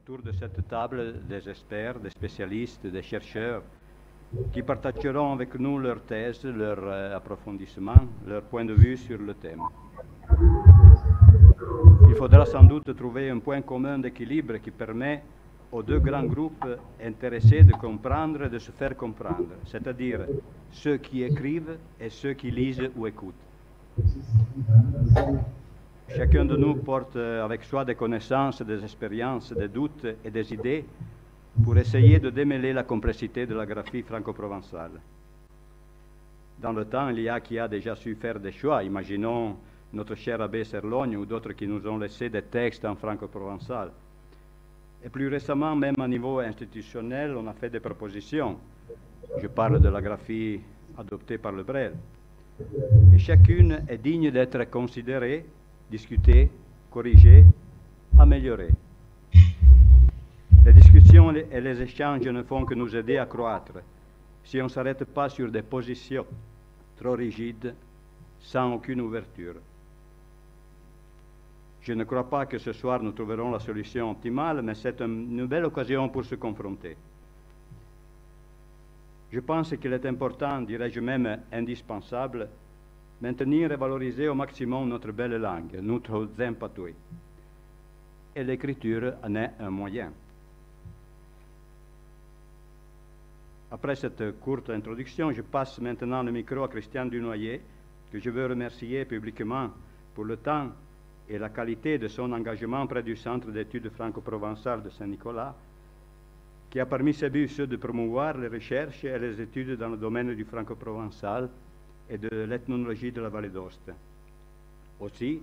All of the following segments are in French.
autour de cette table des experts, des spécialistes, des chercheurs qui partageront avec nous leurs thèses, leurs approfondissements, leur point de vue sur le thème. Il faudra sans doute trouver un point commun d'équilibre qui permet aux deux grands groupes intéressés de comprendre et de se faire comprendre, c'est-à-dire ceux qui écrivent et ceux qui lisent ou écoutent. Chacun de nous porte avec soi des connaissances, des expériences, des doutes et des idées pour essayer de démêler la complexité de la graphie franco-provençale. Dans le temps, il y a qui a déjà su faire des choix. Imaginons notre cher abbé Serlogne ou d'autres qui nous ont laissé des textes en franco-provençal. Et plus récemment, même à niveau institutionnel, on a fait des propositions. Je parle de la graphie adoptée par le Brel. Et chacune est digne d'être considérée, discutée, corrigée, améliorée. Les discussions et les échanges ne font que nous aider à croître si on ne s'arrête pas sur des positions trop rigides, sans aucune ouverture. Je ne crois pas que ce soir nous trouverons la solution optimale, mais c'est une belle occasion pour se confronter. Je pense qu'il est important, dirais-je même indispensable, maintenir et valoriser au maximum notre belle langue, notre zempatouille. Et l'écriture en est un moyen. Après cette courte introduction, je passe maintenant le micro à Christian Dunoyer, que je veux remercier publiquement pour le temps et la qualité de son engagement auprès du Centre d'études franco-provençales de Saint-Nicolas, qui a parmi ses buts ceux de promouvoir les recherches et les études dans le domaine du franco-provençal et de l'ethnologie de la vallée d'Aoste. Aussi,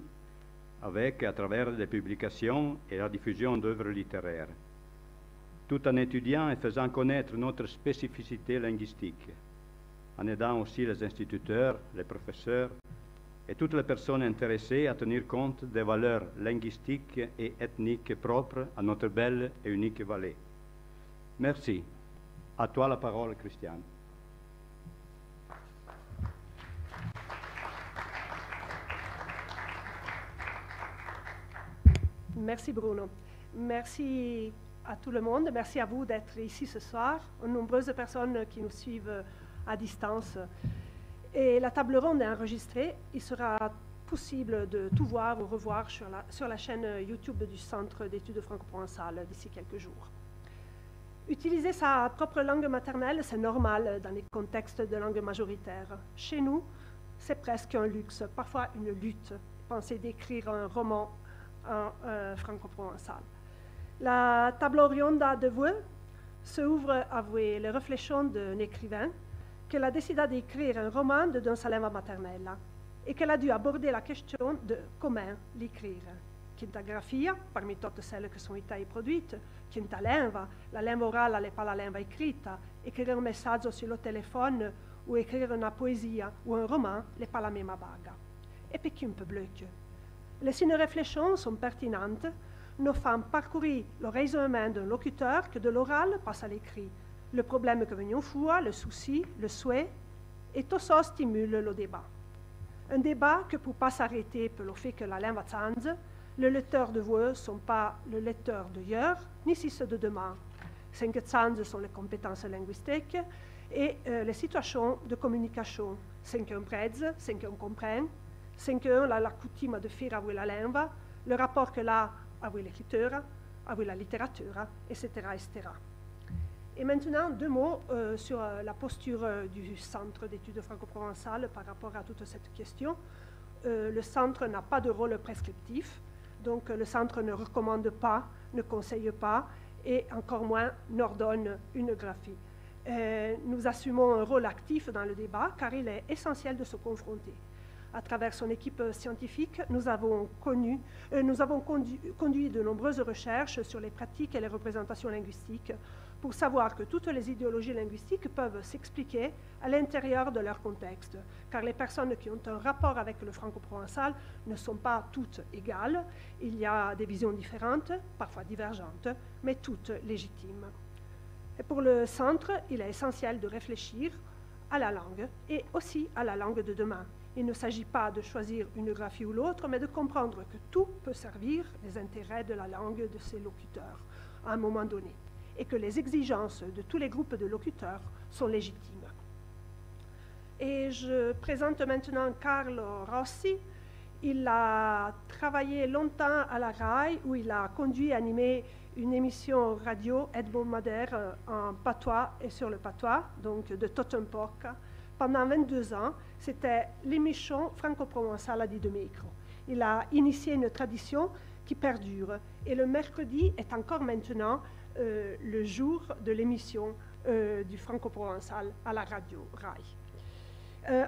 avec, à travers des publications et la diffusion d'œuvres littéraires, tout en étudiant et faisant connaître notre spécificité linguistique, en aidant aussi les instituteurs, les professeurs et toutes les personnes intéressées à tenir compte des valeurs linguistiques et ethniques propres à notre belle et unique vallée. Merci. À toi la parole, Christian. Merci Bruno. Merci à tout le monde. Merci à vous d'être ici ce soir, aux nombreuses personnes qui nous suivent à distance. Et la table ronde est enregistrée. Il sera possible de tout voir ou revoir sur la chaîne YouTube du Centre d'études franco-provençales d'ici quelques jours. Utiliser sa propre langue maternelle, c'est normal dans les contextes de langue majoritaire. Chez nous, c'est presque un luxe, parfois une lutte. Pensez d'écrire un roman en franco-provençal. La table ronde de vous se ouvre avec les réflexions d'un écrivain qu'elle a décidé d'écrire un roman dans sa langue maternelle et qu'elle a dû aborder la question de comment l'écrire. Quinta grafia, parmi toutes celles qui sont été produites, quinta lingua, la langue orale n'est pas la langue écrite, écrire un message sur le téléphone ou écrire une poésie ou un roman n'est pas la même bague. Et puis un peu bloqué. Les signes réflexions sont pertinentes, nous font parcourir le raisonnement d'un locuteur que de l'oral passe à l'écrit. Le problème que venions voir, le souci, le souhait, et tout ça stimule le débat. Un débat qui ne peut pas s'arrêter pour le fait que la langue change. Les lecteurs de voix ne sont pas le lecteur d'hier, ni ceux de demain. Ce qui change sont les compétences linguistiques et les situations de communication. Ce qu'on prête, ce qu'on comprend, ce qu'on a la coutume de faire avec la langue, le rapport que l'a avec l'écriture, avec la littérature, etc., etc. Et maintenant, deux mots sur la posture du Centre d'études franco-provençales par rapport à toute cette question. Le Centre n'a pas de rôle prescriptif, donc le Centre ne recommande pas, ne conseille pas, et encore moins n'ordonne une graphie. Nous assumons un rôle actif dans le débat, car il est essentiel de se confronter. À travers son équipe scientifique, nous avons conduit de nombreuses recherches sur les pratiques et les représentations linguistiques pour savoir que toutes les idéologies linguistiques peuvent s'expliquer à l'intérieur de leur contexte, car les personnes qui ont un rapport avec le franco-provençal ne sont pas toutes égales. Il y a des visions différentes, parfois divergentes, mais toutes légitimes. Et pour le Centre, il est essentiel de réfléchir à la langue et aussi à la langue de demain. Il ne s'agit pas de choisir une graphie ou l'autre, mais de comprendre que tout peut servir les intérêts de la langue de ses locuteurs. à un moment donné, et que les exigences de tous les groupes de locuteurs sont légitimes. Et je présente maintenant Carlo Rossi. Il a travaillé longtemps à la RAI, où il a conduit et animé une émission radio hebdomadaire en patois et sur le patois, donc de Tottenpoca. Pendant 22 ans, c'était l'émission franco-provençale di Domenico. Il a initié une tradition qui perdure. Et le mercredi est encore maintenant le jour de l'émission du franco-provençal à la radio RAI.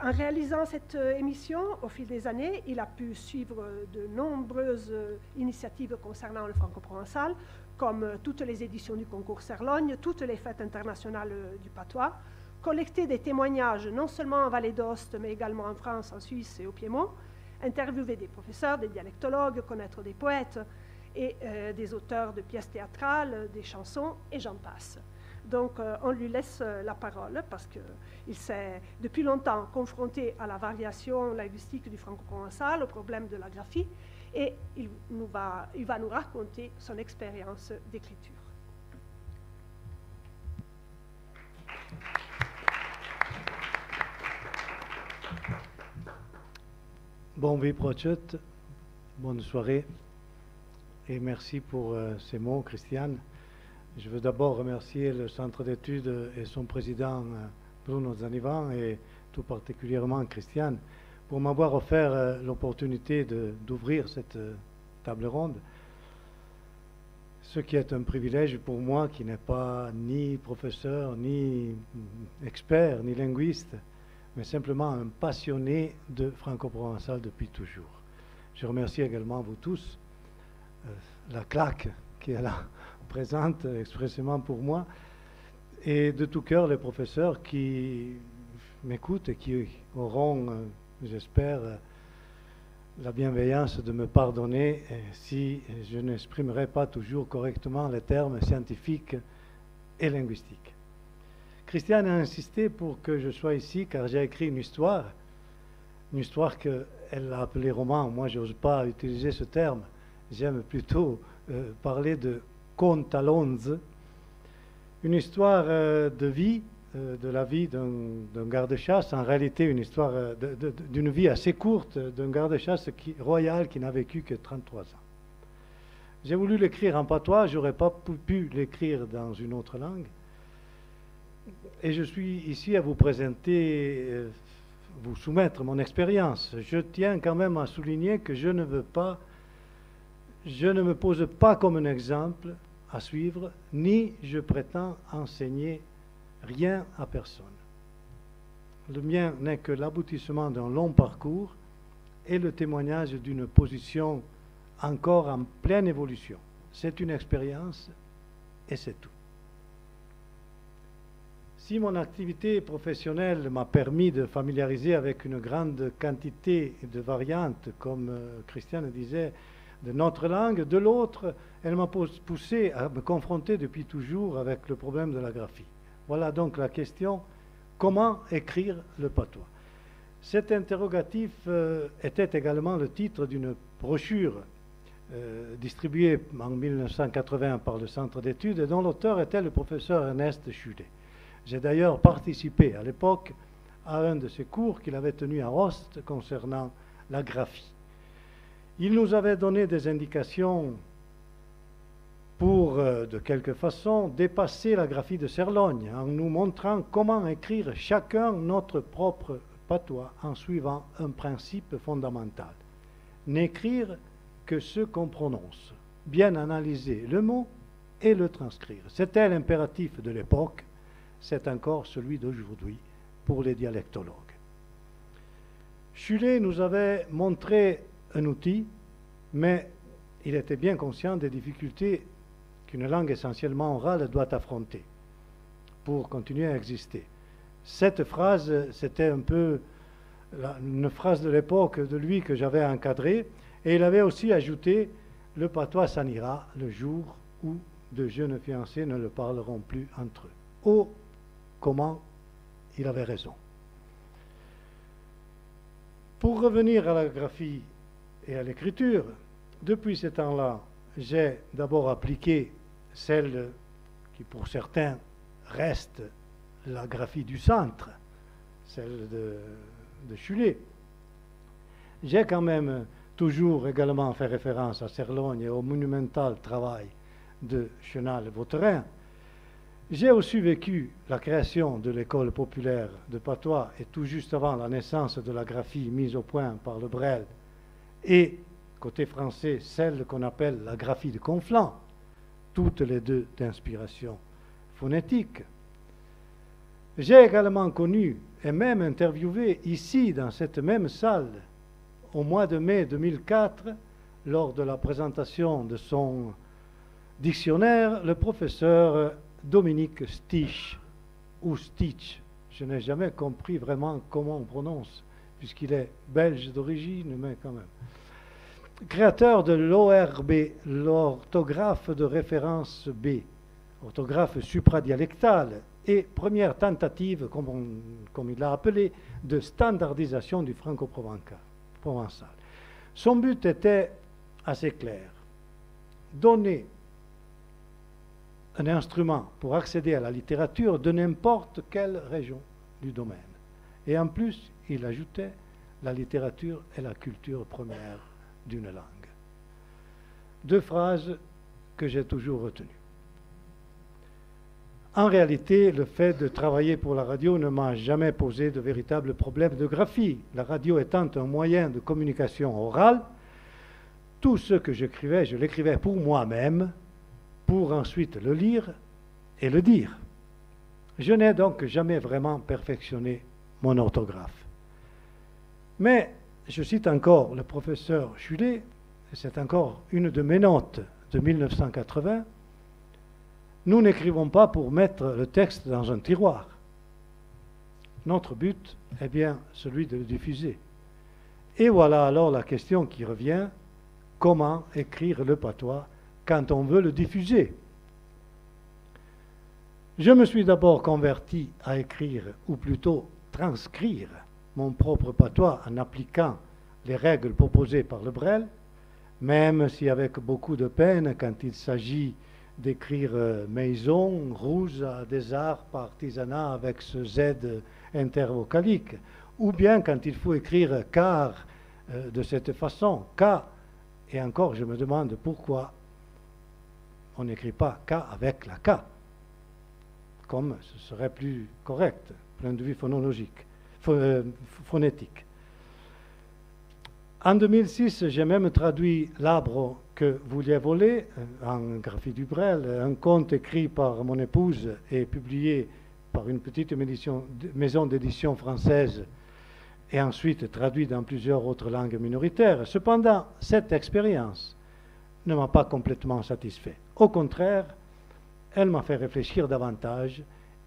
En réalisant cette émission, au fil des années, il a pu suivre de nombreuses initiatives concernant le franco-provençal, comme toutes les éditions du concours Serlogne, toutes les fêtes internationales du patois, collecter des témoignages non seulement en Vallée d'Aoste, mais également en France, en Suisse et au Piémont, interviewer des professeurs, des dialectologues, connaître des poètes et des auteurs de pièces théâtrales, des chansons, et j'en passe. Donc on lui laisse la parole parce qu'il s'est depuis longtemps confronté à la variation linguistique du franco-provençal, au problème de la graphie, et il va nous raconter son expérience d'écriture. Bon vi procet, bonne soirée et merci pour ces mots, Christiane. Je veux d'abord remercier le Centre d'études et son président Bruno Zanivan et tout particulièrement Christiane pour m'avoir offert l'opportunité d'ouvrir cette table ronde. Ce qui est un privilège pour moi qui n'est pas ni professeur, ni expert, ni linguiste, mais simplement un passionné de franco-provençal depuis toujours. Je remercie également vous tous, la claque qui est là présente expressément pour moi, et de tout cœur les professeurs qui m'écoutent et qui auront, j'espère, la bienveillance de me pardonner si je n'exprimerai pas toujours correctement les termes scientifiques et linguistiques. Christiane a insisté pour que je sois ici car j'ai écrit une histoire qu'elle a appelée roman. Moi, je n'ose pas utiliser ce terme. J'aime plutôt parler de conte à l'onze, une histoire de vie, de la vie d'un garde-chasse, en réalité une histoire d'une vie assez courte d'un garde-chasse royal qui n'a vécu que 33 ans. J'ai voulu l'écrire en patois, je n'aurais pas pu l'écrire dans une autre langue. Et je suis ici à vous présenter, vous soumettre mon expérience. Je tiens quand même à souligner que je ne me pose pas comme un exemple à suivre, ni je prétends enseigner rien à personne. Le mien n'est que l'aboutissement d'un long parcours et le témoignage d'une position encore en pleine évolution. C'est une expérience et c'est tout. Si mon activité professionnelle m'a permis de familiariser avec une grande quantité de variantes, comme Christiane disait, de notre langue, de l'autre, elle m'a poussé à me confronter depuis toujours avec le problème de la graphie. Voilà donc la question, comment écrire le patois? Cet interrogatif était également le titre d'une brochure distribuée en 1980 par le Centre d'études et dont l'auteur était le professeur Ernest Schulet. J'ai d'ailleurs participé à l'époque à un de ses cours qu'il avait tenu à Nost concernant la graphie. Il nous avait donné des indications pour, de quelque façon, dépasser la graphie de Serlogne, en nous montrant comment écrire chacun notre propre patois en suivant un principe fondamental. N'écrire que ce qu'on prononce, bien analyser le mot et le transcrire. C'était l'impératif de l'époque, c'est encore celui d'aujourd'hui pour les dialectologues. Schulet nous avait montré un outil, mais il était bien conscient des difficultés qu'une langue essentiellement orale doit affronter pour continuer à exister. Cette phrase, c'était un peu une phrase de l'époque de lui que j'avais encadrée, et il avait aussi ajouté « Le patois s'en ira le jour où de jeunes fiancés ne le parleront plus entre eux ». Oh, comment il avait raison. Pour revenir à la graphie et à l'écriture, depuis ce temps-là, j'ai d'abord appliqué celle qui pour certains reste la graphie du centre, celle de Schuller. J'ai quand même toujours également fait référence à Serlogne et au monumental travail de Chenal-Vautrin. J'ai aussi vécu la création de l'école populaire de Patois et tout juste avant la naissance de la graphie mise au point par le Brel et, côté français, celle qu'on appelle la graphie de Conflans, toutes les deux d'inspiration phonétique. J'ai également connu et même interviewé ici, dans cette même salle, au mois de mai 2004, lors de la présentation de son dictionnaire, le professeur Dominique Stich, ou Stich, je n'ai jamais compris vraiment comment on prononce, puisqu'il est belge d'origine, mais quand même. Créateur de l'ORB, l'orthographe de référence B, orthographe supradialectale, et première tentative, comme il l'a appelé, de standardisation du franco-provençal. Son but était assez clair, donner un instrument pour accéder à la littérature de n'importe quelle région du domaine. Et en plus, il ajoutait, la littérature est la culture première d'une langue. Deux phrases que j'ai toujours retenues. En réalité, le fait de travailler pour la radio ne m'a jamais posé de véritables problèmes de graphie. La radio étant un moyen de communication orale, tout ce que j'écrivais, je l'écrivais pour moi-même, pour ensuite le lire et le dire. Je n'ai donc jamais vraiment perfectionné mon orthographe. Mais, je cite encore le professeur Schuller, et c'est encore une de mes notes de 1980, nous n'écrivons pas pour mettre le texte dans un tiroir. Notre but est bien celui de le diffuser. Et voilà alors la question qui revient, comment écrire le patois quand on veut le diffuser? Je me suis d'abord converti à écrire, ou plutôt transcrire, mon propre patois en appliquant les règles proposées par le Brel, même si avec beaucoup de peine quand il s'agit d'écrire maison, rouge, des arts, par artisanat avec ce Z intervocalique, ou bien quand il faut écrire car de cette façon, K, et encore je me demande pourquoi on n'écrit pas K avec la K, comme ce serait plus correct, point de vue phonétique. En 2006, j'ai même traduit L'arbre que vous lui avez volé, en graphie du Brel, un conte écrit par mon épouse et publié par une petite maison d'édition française et ensuite traduit dans plusieurs autres langues minoritaires. Cependant, cette expérience ne m'a pas complètement satisfait. Au contraire, elle m'a fait réfléchir davantage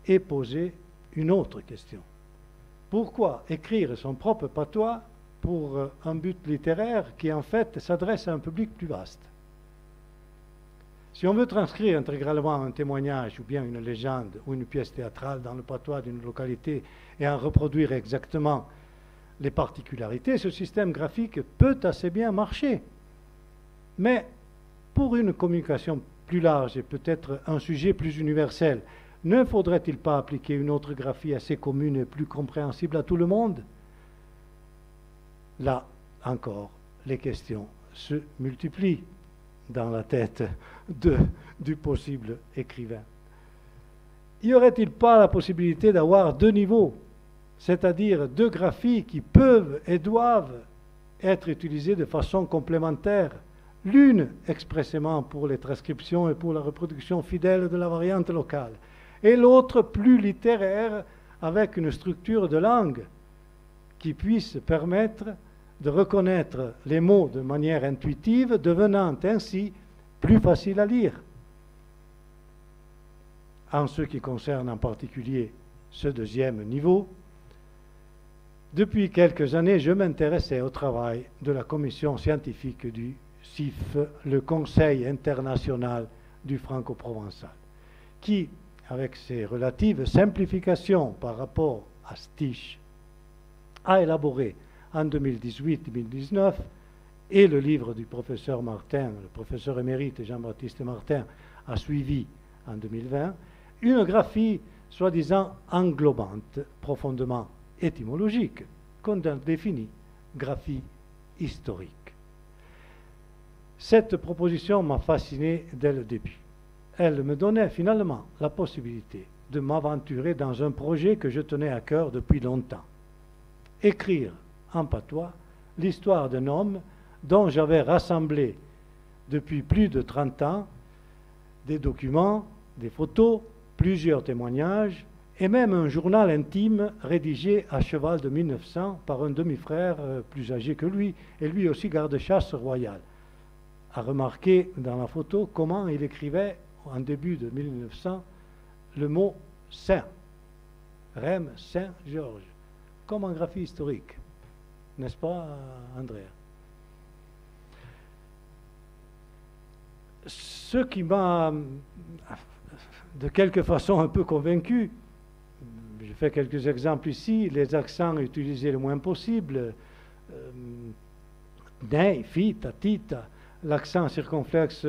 et poser une autre question. Pourquoi écrire son propre patois pour un but littéraire qui en fait s'adresse à un public plus vaste? Si on veut transcrire intégralement un témoignage ou bien une légende ou une pièce théâtrale dans le patois d'une localité et en reproduire exactement les particularités, ce système graphique peut assez bien marcher. Mais pour une communication plus large et peut-être un sujet plus universel, ne faudrait-il pas appliquer une autre graphie assez commune et plus compréhensible à tout le monde? Là encore, les questions se multiplient dans la tête du possible écrivain. Y aurait-il pas la possibilité d'avoir deux niveaux, c'est-à-dire deux graphies qui peuvent et doivent être utilisées de façon complémentaire, l'une expressément pour les transcriptions et pour la reproduction fidèle de la variante locale, et l'autre plus littéraire avec une structure de langue qui puisse permettre de reconnaître les mots de manière intuitive, devenant ainsi plus facile à lire. En ce qui concerne en particulier ce deuxième niveau, depuis quelques années, je m'intéressais au travail de la commission scientifique du CIF, le Conseil international du franco-provençal, qui, avec ses relatives simplifications par rapport à Stich, a élaboré en 2018-2019, et le livre du professeur Martin, le professeur émérite Jean-Baptiste Martin, a suivi en 2020, une graphie soi-disant englobante, profondément étymologique, qu'on définit graphie historique. Cette proposition m'a fasciné dès le début. Elle me donnait finalement la possibilité de m'aventurer dans un projet que je tenais à cœur depuis longtemps. Écrire en patois l'histoire d'un homme dont j'avais rassemblé depuis plus de 30 ans des documents, des photos, plusieurs témoignages et même un journal intime rédigé à cheval de 1900 par un demi-frère plus âgé que lui, et lui aussi garde-chasse royal. À remarquer dans la photo comment il écrivait en début de 1900 le mot « Saint », Rem Saint-Georges, comme en graphie historique. N'est-ce pas, Andrea? Ce qui m'a, de quelque façon, un peu convaincu, je fais quelques exemples ici, les accents utilisés le moins possible, nei, fita, tita, l'accent circonflexe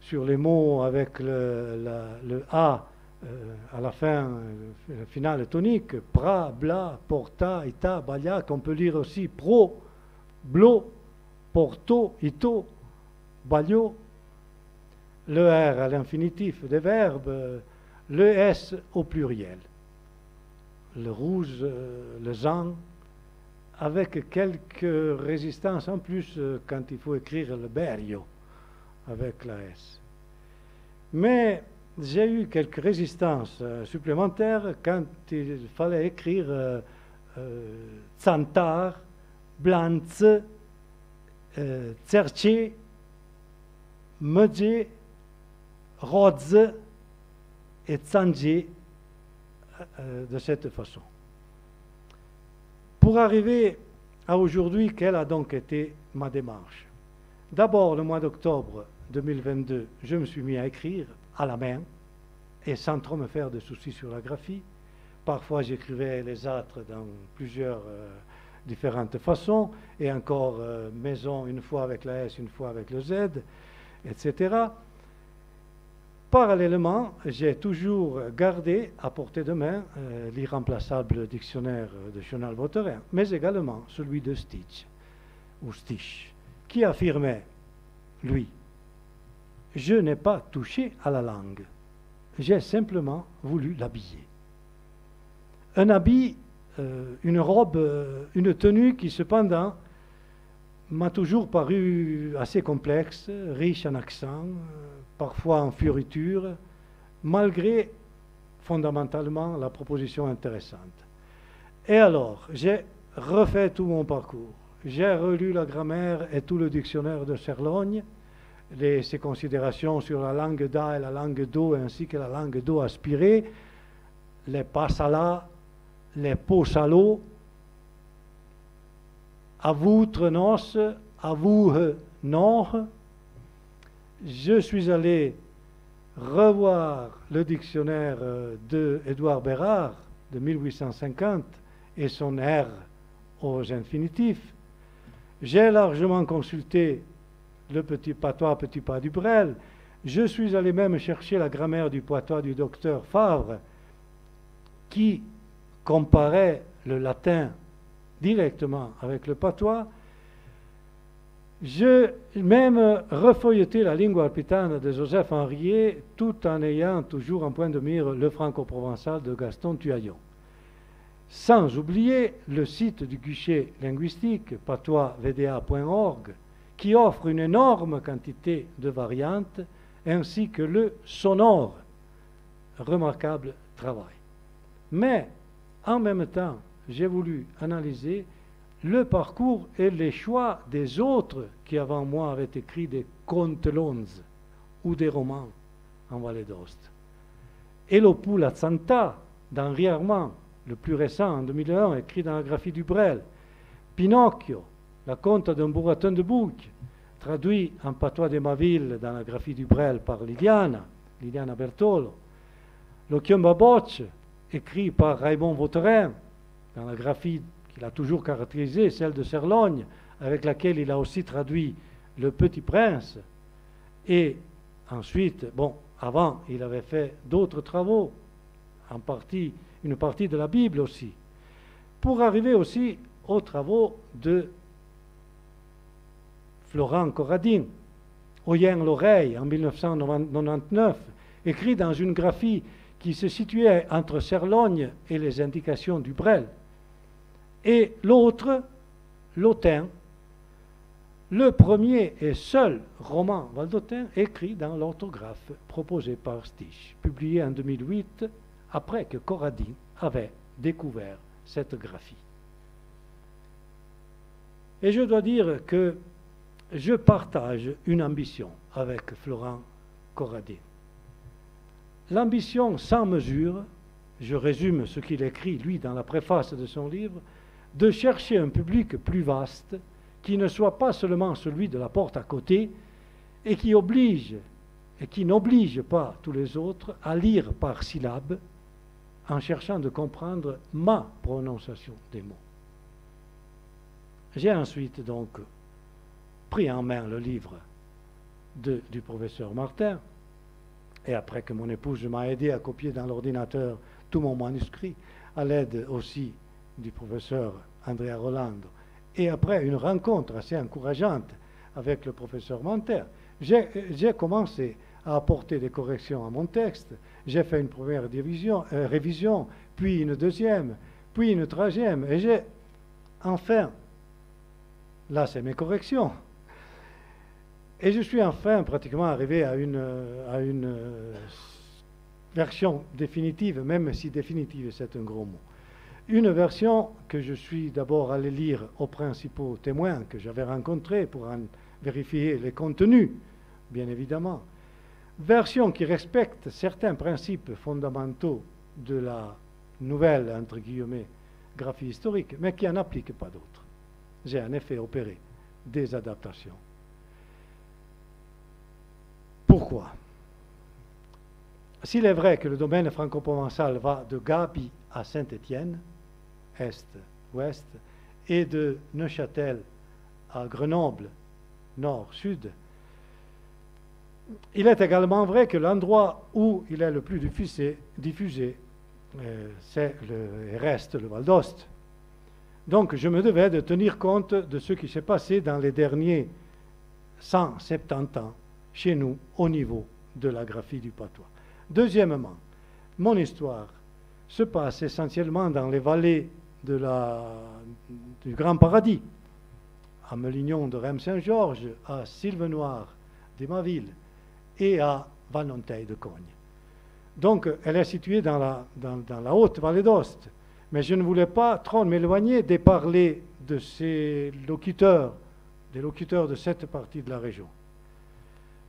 sur les mots avec le A à la fin, la finale tonique, pra, bla, porta, ita, balia, qu'on peut lire aussi pro, blo, porto, ito, balio, le R à l'infinitif des verbes, le S au pluriel, le rouge, le zan, avec quelques résistances en plus quand il faut écrire le berio avec la S. Mais j'ai eu quelques résistances supplémentaires quand il fallait écrire Tsantar, Blanz, Tserche, Medje, Rodze et Tsanje de cette façon. Pour arriver à aujourd'hui, quelle a donc été ma démarche? D'abord, le mois d'octobre 2022, je me suis mis à écrire à la main et sans trop me faire de soucis sur la graphie. Parfois, j'écrivais les âtres dans plusieurs différentes façons, et encore maison une fois avec la S, une fois avec le Z, etc. Parallèlement, j'ai toujours gardé à portée de main l'irremplaçable dictionnaire de Chenal-Vautrin, mais également celui de Stitch, ou Stich, qui affirmait, lui, « Je n'ai pas touché à la langue, j'ai simplement voulu l'habiller. » Un habit, une robe, une tenue qui cependant m'a toujours paru assez complexe, riche en accents, parfois en fioritures, malgré fondamentalement la proposition intéressante. Et alors, j'ai refait tout mon parcours. J'ai relu la grammaire et tout le dictionnaire de Serlogne, ses considérations sur la langue d'A et la langue d'O, ainsi que la langue d'O aspirée, les pasala, les posalo, avoutre nos, avouhe non. Je suis allé revoir le dictionnaire de Édouard Bérard de 1850 et son R aux infinitifs. J'ai largement consulté le petit patois du Brel. Je suis allé même chercher la grammaire du patois du docteur Favre qui comparait le latin directement avec le patois. J'ai même refeuilleté la lingua alpitane de Joseph Henriet tout en ayant toujours en point de mire le franco-provençal de Gaston Tuaillon. Sans oublier le site du guichet linguistique patoisvda.org qui offre une énorme quantité de variantes ainsi que le sonore. Remarquable travail. Mais en même temps, j'ai voulu analyser le parcours et les choix des autres qui avant moi avaient écrit des contes longs ou des romans en Vallée d'Aoste. Elopu la Santa d'Henri Armand, le plus récent en 2001, écrit dans la graphie du Brel. Pinocchio, la conte d'un bourratin de bouc, traduit en patois de ma ville dans la graphie du Brel par Liliana Bertolo. L'Occhiumba Bocce, écrit par Raymond Vautrin dans la graphie qu'il a toujours caractérisée, celle de Serlogne, avec laquelle il a aussi traduit Le Petit Prince. Et ensuite, bon, Avant, il avait fait d'autres travaux, une partie de la Bible aussi, pour arriver aussi aux travaux de Florent Corradine, Oyens l'oreille en 1999, écrit dans une graphie qui se situait entre Cerlogne et les indications du Brel. Et l'autre, L'Autin, le premier et seul roman valdôtain écrit dans l'orthographe proposé par Stich, publié en 2008, après que Corradine avait découvert cette graphie. Et je dois dire que je partage une ambition avec Florent Corradine. L'ambition sans mesure, je résume ce qu'il écrit, lui, dans la préface de son livre, de chercher un public plus vaste, qui ne soit pas seulement celui de la porte à côté, et qui n'oblige pas tous les autres à lire par syllabes, en cherchant de comprendre ma prononciation des mots. J'ai ensuite donc pris en main le livre du professeur Martin, et après que mon épouse m'a aidé à copier dans l'ordinateur tout mon manuscrit, à l'aide aussi du professeur Andrea Rolando, et après une rencontre assez encourageante avec le professeur Manter, j'ai commencé à apporter des corrections à mon texte. J'ai fait une première révision, puis une deuxième, puis une troisième, et j'ai enfin, là c'est mes corrections, et je suis enfin pratiquement arrivé à une version définitive, même si définitive c'est un gros mot. Une version que je suis d'abord allé lire aux principaux témoins que j'avais rencontrés pour en vérifier les contenus, bien évidemment. Version qui respecte certains principes fondamentaux de la nouvelle, entre guillemets, graphie historique, mais qui n'en applique pas d'autres. J'ai en effet opéré des adaptations. Pourquoi? S'il est vrai que le domaine franco-provençal va de Gaby à Saint-Étienne, est-ouest, et de Neuchâtel à Grenoble, nord-sud, il est également vrai que l'endroit où il est le plus diffusé c'est et reste le Val d'Ost. Donc je me devais de tenir compte de ce qui s'est passé dans les derniers 170 ans chez nous au niveau de la graphie du patois. Deuxièmement, mon histoire se passe essentiellement dans les vallées du Grand Paradis, à Melignon de Rheims-Saint-Georges, à Silvenoire d'Emaville et à Valnontey de Cogne. Donc, elle est située dans la haute vallée d'Ost. Mais je ne voulais pas trop m'éloigner des parlers de ces locuteurs, des locuteurs de cette partie de la région.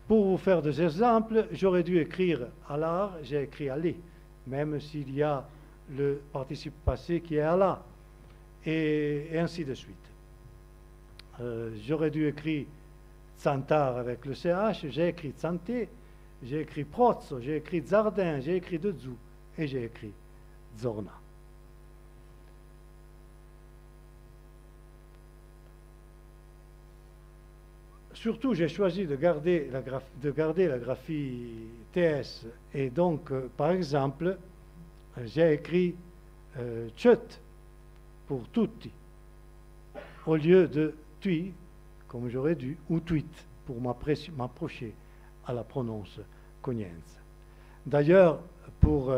Pour vous faire des exemples, j'aurais dû écrire à l'art, j'ai écrit à l'é, même s'il y a le participe passé qui est à la, et ainsi de suite. J'aurais dû écrire Zantar avec le CH, j'ai écrit Zanté, j'ai écrit Prozzo, j'ai écrit Zardin, j'ai écrit Dezou, et j'ai écrit Zorna. Surtout, j'ai choisi de garder la graphie TS, et donc, par exemple, j'ai écrit Tchut pour tutti, au lieu de tui, comme j'aurais dû, ou tweet, pour m'approcher à la prononce cogniense. D'ailleurs, pour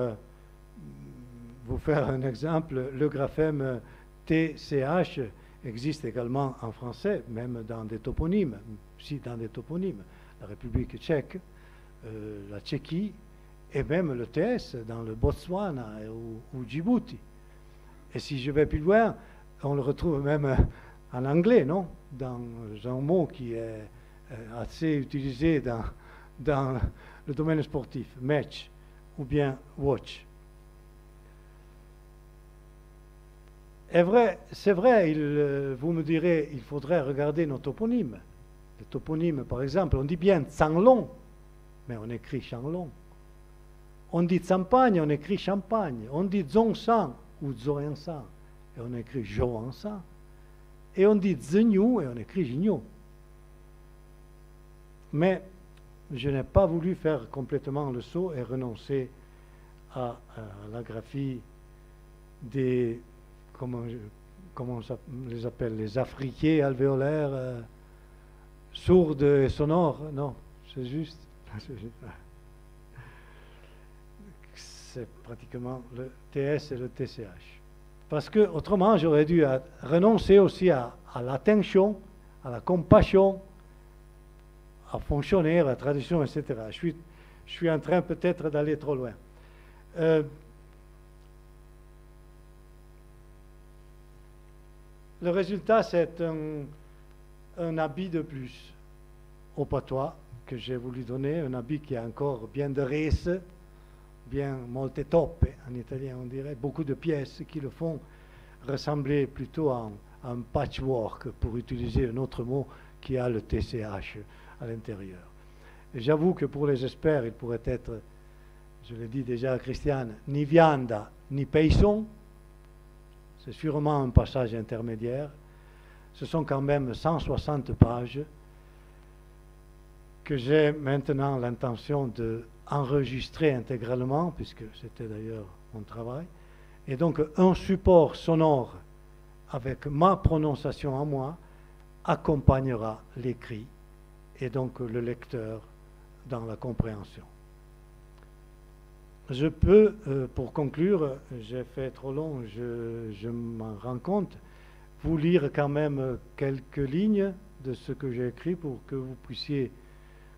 vous faire un exemple, le graphème TCH existe également en français, même dans des toponymes, la République tchèque, la Tchéquie, et même le TS dans le Botswana ou Djibouti. Et si je vais plus loin, on le retrouve même en anglais, non? Dans un mot qui est assez utilisé dans le domaine sportif, match ou bien watch. C'est vrai, vous me direz, il faudrait regarder nos toponymes. Les toponymes, par exemple, on dit bien Tsanglong, mais on écrit Changlong. On dit Tsampagne, on écrit Champagne. On dit Zhongshan ou Zhongshan, et on écrit Zhongshan. Et on dit Zhenyu, et on écrit Jigno. Mais je n'ai pas voulu faire complètement le saut et renoncer à la graphie des, comment on les appelle, les affriqués alvéolaires, sourdes et sonores. Non, c'est juste, c'est pratiquement le TS et le TCH. Parce que autrement, j'aurais dû renoncer aussi à l'attention, à la compassion, à fonctionner, à la tradition, etc. Je suis en train peut-être d'aller trop loin. Le résultat, c'est un habit de plus au patois que j'ai voulu donner, un habit qui est encore bien de res, bien molte toppe, en italien on dirait, beaucoup de pièces qui le font ressembler plutôt à un patchwork, pour utiliser un autre mot qui a le TCH à l'intérieur. J'avoue que pour les experts, il pourrait être, je l'ai dit déjà à Christiane, ni vianda ni peison. C'est sûrement un passage intermédiaire. Ce sont quand même 160 pages que j'ai maintenant l'intention d'enregistrer intégralement, puisque c'était d'ailleurs mon travail. Et donc un support sonore avec ma prononciation à moi accompagnera l'écrit et donc le lecteur dans la compréhension. Je peux, pour conclure, j'ai fait trop long, je m'en rends compte, vous lire quand même quelques lignes de ce que j'ai écrit pour que vous puissiez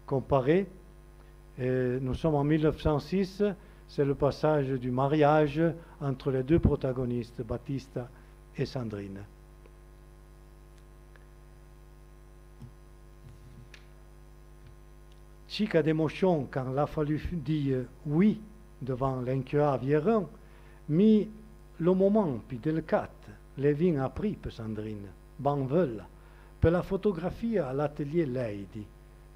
comparer. Et nous sommes en 1906, c'est le passage du mariage entre les deux protagonistes, Battista et Sandrine. Chica d'émotion quand il a fallu dire oui devant l'incurable Vieron, mais le moment plus délicat, les vignes appris per Sandrine, ben veulent, per la photographie à l'atelier Lady,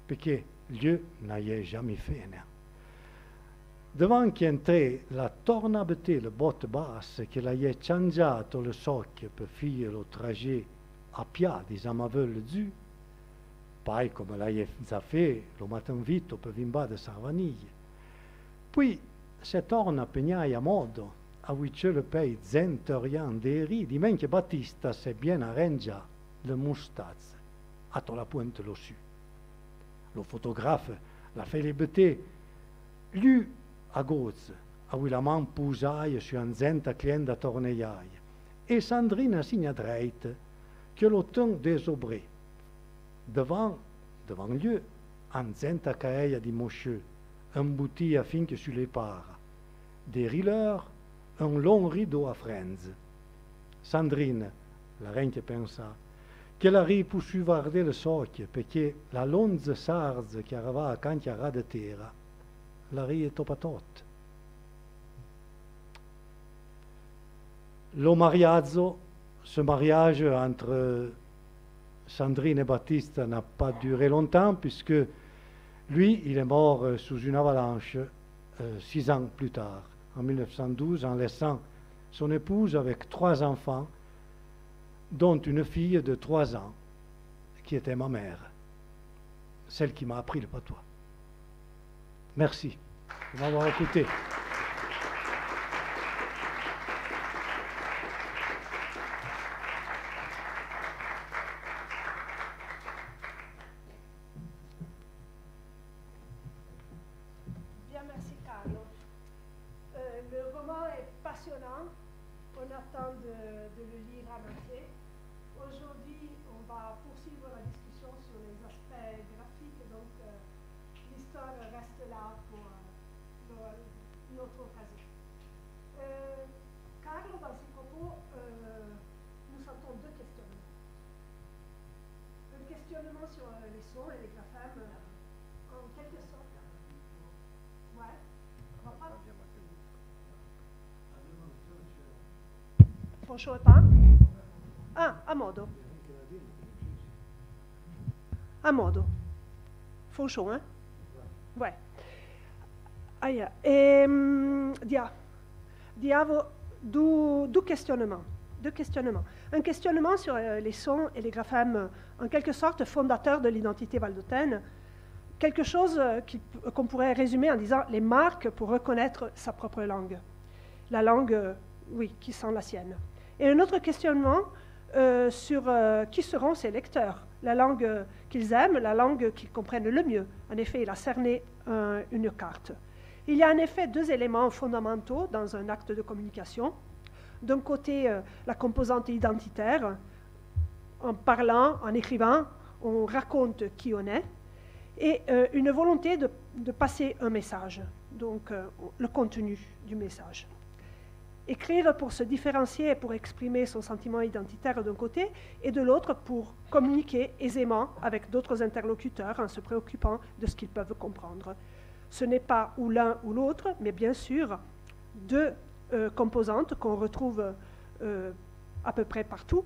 parce que Dieu n'avait jamais fait. Devant qu'entrait la tornabete, le botte basse, che l'avait changiato le socchio per fare lo trajet a piedi, amaveul giù, poi come l'avait fait le matin vite per vimba de Sarvaniglia. Puis, se torna a pegnare a modo, a cui le pei zentorian deri, di men che Battista se bien arrangia le moustache, a la pointe lo su. Le photographe la fait liberté, lui a gauche, a cui la man pusaia su un zenta clienda torneiaia, e Sandrine signa dreit, che lo ton désobré, devant lui, un zenta caeia di monsieur, embouti finché sulle para. Derrière, un long rideau a frenze. Sandrine, la reine pensa, che la ri pu suvarder le socchio, perché la lonze sarze che arriva a cantiara de terra, la ri è topatot. Lo mariaggio, ce mariage entre Sandrine et Battista n'a pas duré longtemps, puisque lui, il est mort sous une avalanche 6 ans plus tard, en 1912, en laissant son épouse avec 3 enfants, dont une fille de 3 ans, qui était ma mère, celle qui m'a appris le patois. Merci de m'avoir écouté. Bien, merci Carlo. Le roman est passionnant. On attend de le lire à entier. Aujourd'hui, on va poursuivre la discussion sur les aspects graphiques, donc l'histoire reste là pour une autre occasion. Carlo, dans ses propos, nous sentons 2 questionnements. Un questionnement sur les sons et les graphèmes, en quelque sorte. Ouais. On va pas. Foncho pas? Ah, a modo. A modo. Foncho, hein? Ouais. Aia. Diavo, deux questionnements. Un questionnement sur les sons et les graphèmes, en quelque sorte fondateurs de l'identité valdôtaine, quelque chose qu'on pourrait résumer en disant les marques pour reconnaître sa propre langue. La langue, oui, qui sent la sienne. Et un autre questionnement sur qui seront ces lecteurs, la langue qu'ils aiment, la langue qu'ils comprennent le mieux. En effet, il a cerné une carte. Il y a en effet deux éléments fondamentaux dans un acte de communication. D'un côté, la composante identitaire. En parlant, en écrivant, on raconte qui on est. Et une volonté de passer un message, donc le contenu du message. Écrire pour se différencier et pour exprimer son sentiment identitaire d'un côté, et de l'autre pour communiquer aisément avec d'autres interlocuteurs en se préoccupant de ce qu'ils peuvent comprendre. Ce n'est pas ou l'un ou l'autre, mais bien sûr deux composantes qu'on retrouve à peu près partout,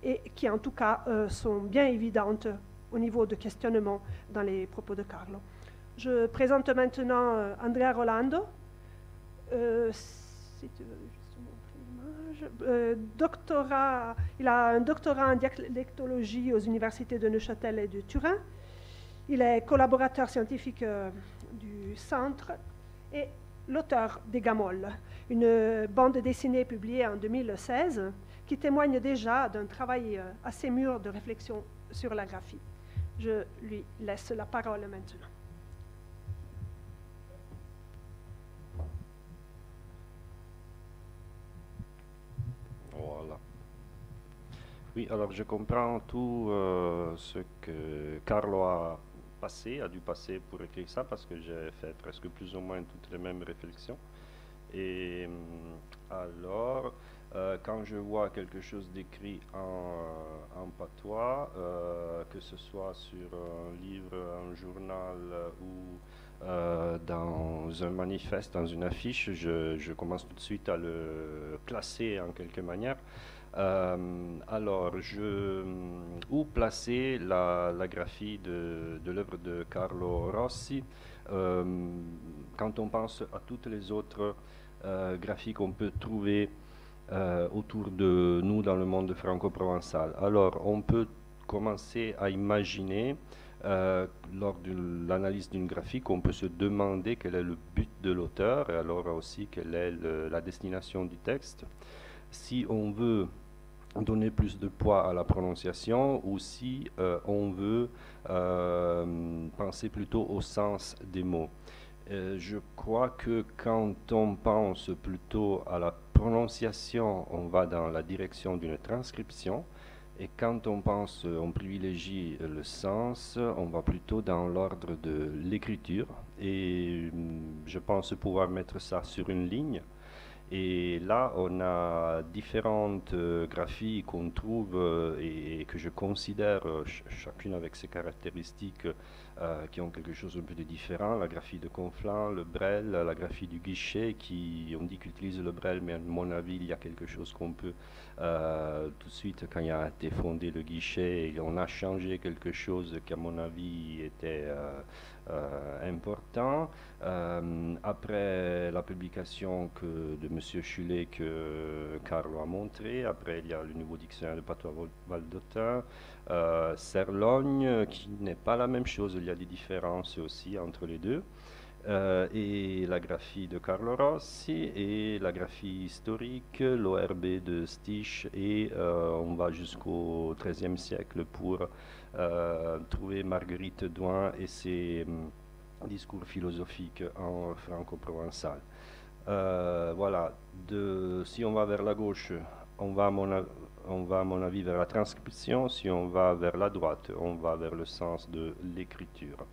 et qui en tout cas sont bien évidentes au niveau de questionnement dans les propos de Carlo. Je présente maintenant Andrea Rolando. Si tu veux juste montrer l'image. Il a un doctorat en dialectologie aux universités de Neuchâtel et de Turin. Il est collaborateur scientifique du centre et l'auteur des Gamolles, une bande dessinée publiée en 2016 qui témoigne déjà d'un travail assez mûr de réflexion sur la graphie. Je lui laisse la parole maintenant. Voilà. Oui, alors je comprends tout ce que Carlo a dû passer pour écrire ça, parce que j'ai fait presque plus ou moins toutes les mêmes réflexions. Et alors, quand je vois quelque chose d'écrit en patois, que ce soit sur un livre, un journal ou dans un manifeste, dans une affiche, je commence tout de suite à le classer en quelque manière. Alors, où placer la graphie de l'œuvre de Carlo Rossi quand on pense à toutes les autres graphies qu'on peut trouver autour de nous dans le monde franco-provençal. Alors, on peut commencer à imaginer, lors de l'analyse d'une graphie, qu'on peut se demander quel est le but de l'auteur, et alors aussi quelle est la destination du texte. Si on veut donner plus de poids à la prononciation, ou si on veut penser plutôt au sens des mots. Je crois que quand on pense plutôt à la prononciation, on va dans la direction d'une transcription, et quand on privilégie le sens, on va plutôt dans l'ordre de l'écriture, et je pense pouvoir mettre ça sur une ligne. Et là, on a différentes graphies qu'on trouve et que je considère, chacune avec ses caractéristiques qui ont quelque chose un peu de différent. La graphie de Conflans, le Braille, la graphie du Guichet, on dit qu'utilise le Braille, mais à mon avis, il y a quelque chose qu'on peut tout de suite, quand il a été fondé le Guichet, on a changé quelque chose qui, à mon avis, était important. Après la publication de M. Chulet que Carlo a montré, après il y a le nouveau dictionnaire de patois valdotin, Serlogne, qui n'est pas la même chose, il y a des différences aussi entre les deux, et la graphie de Carlo Rossi, et la graphie historique, l'ORB de Stich, et on va jusqu'au XIIIe siècle pour trouver Marguerite Douin et ses discours philosophiques en franco-provençal. Voilà, si on va vers la gauche, on va à mon avis vers la transcription. Si on va vers la droite, on va vers le sens de l'écriture.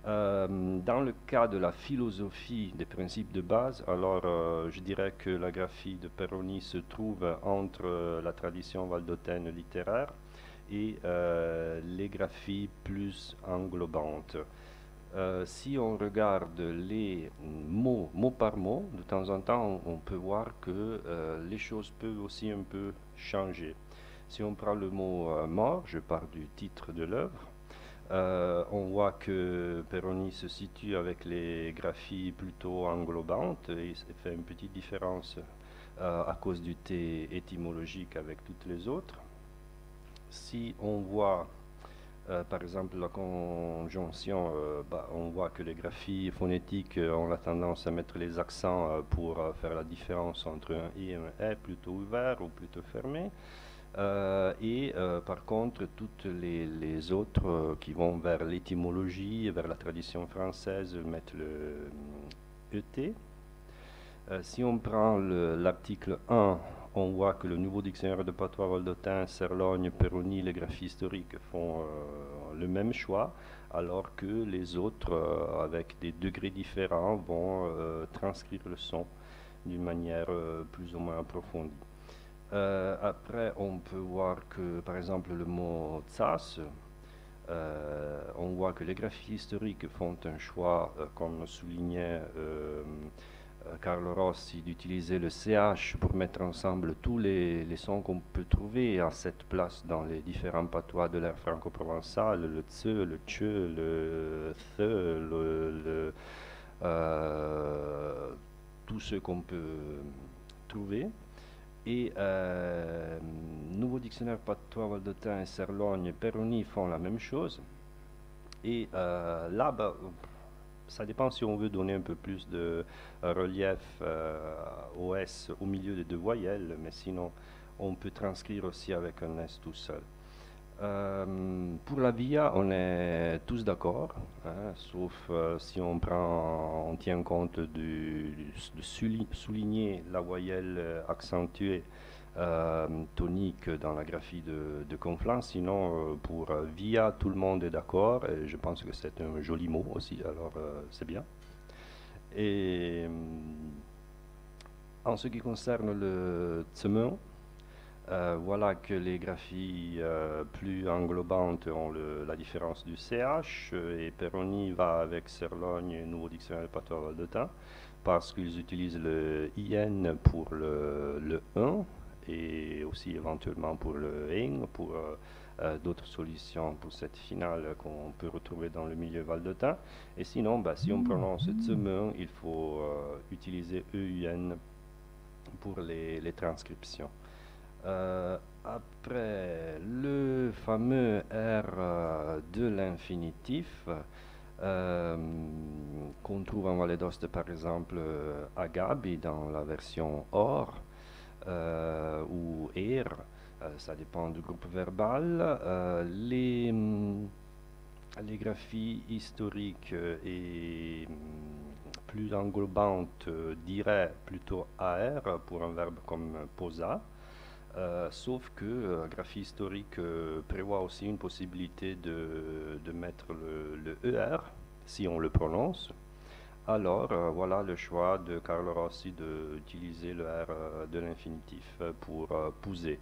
Dans le cas de la philosophie des principes de base, alors je dirais que la graphie de Perroni se trouve entre la tradition valdotaine littéraire et les graphies plus englobantes. Si on regarde les mots par mot, de temps en temps, on peut voir que les choses peuvent aussi un peu changer. Si on prend le mot mort, je pars du titre de l'œuvre, on voit que Perroni se situe avec les graphies plutôt englobantes et fait une petite différence à cause du T étymologique avec toutes les autres. Si on voit Par exemple, la conjonction, on voit que les graphies phonétiques ont la tendance à mettre les accents pour faire la différence entre un I et un E plutôt ouvert ou plutôt fermé. Par contre, toutes les autres qui vont vers l'étymologie, vers la tradition française, mettent le ET. Si on prend l'article 1, on voit que le nouveau dictionnaire de patois valdotin, Serlogne, Perroni, les graphies historiques font le même choix, alors que les autres, avec des degrés différents, vont transcrire le son d'une manière plus ou moins approfondie. Après, on peut voir que, par exemple, le mot tsas, on voit que les graphies historiques font un choix, comme soulignait Carlo Rossi, d'utiliser le CH pour mettre ensemble tous les sons qu'on peut trouver à cette place dans les différents patois de l'ère franco-provençale, le tse, le tche, le the, tout ce qu'on peut trouver. Et Nouveau dictionnaire patois valdotin et Serlogne, Perroni font la même chose. Et là, ça dépend si on veut donner un peu plus de relief au S au milieu des deux voyelles, mais sinon on peut transcrire aussi avec un S tout seul. Pour la via, on est tous d'accord, hein, sauf si on tient compte de souligner la voyelle accentuée tonique dans la graphie de Conflans. Sinon, pour via, tout le monde est d'accord, et je pense que c'est un joli mot aussi, alors c'est bien. Et en ce qui concerne le tsemeon, voilà que les graphies plus englobantes ont la différence du CH, et Perroni va avec Serlogne, Nouveau dictionnaire patois valdotin, parce qu'ils utilisent le IN pour le 1, et aussi éventuellement pour le ing, pour d'autres solutions pour cette finale qu'on peut retrouver dans le milieu valdotin. Et sinon, si on prononce tsemeun, il faut utiliser EUN pour les transcriptions. Après, le fameux R de l'infinitif, qu'on trouve en Valle d'Aoste par exemple à Gabi dans la version OR, ou ER, ça dépend du groupe verbal. Les graphies historiques et plus englobantes diraient plutôt AR pour un verbe comme posa. Sauf que la graphie historique prévoit aussi une possibilité de mettre le ER si on le prononce. Alors voilà le choix de Carlo Rossi d'utiliser le R de l'infinitif pour poser.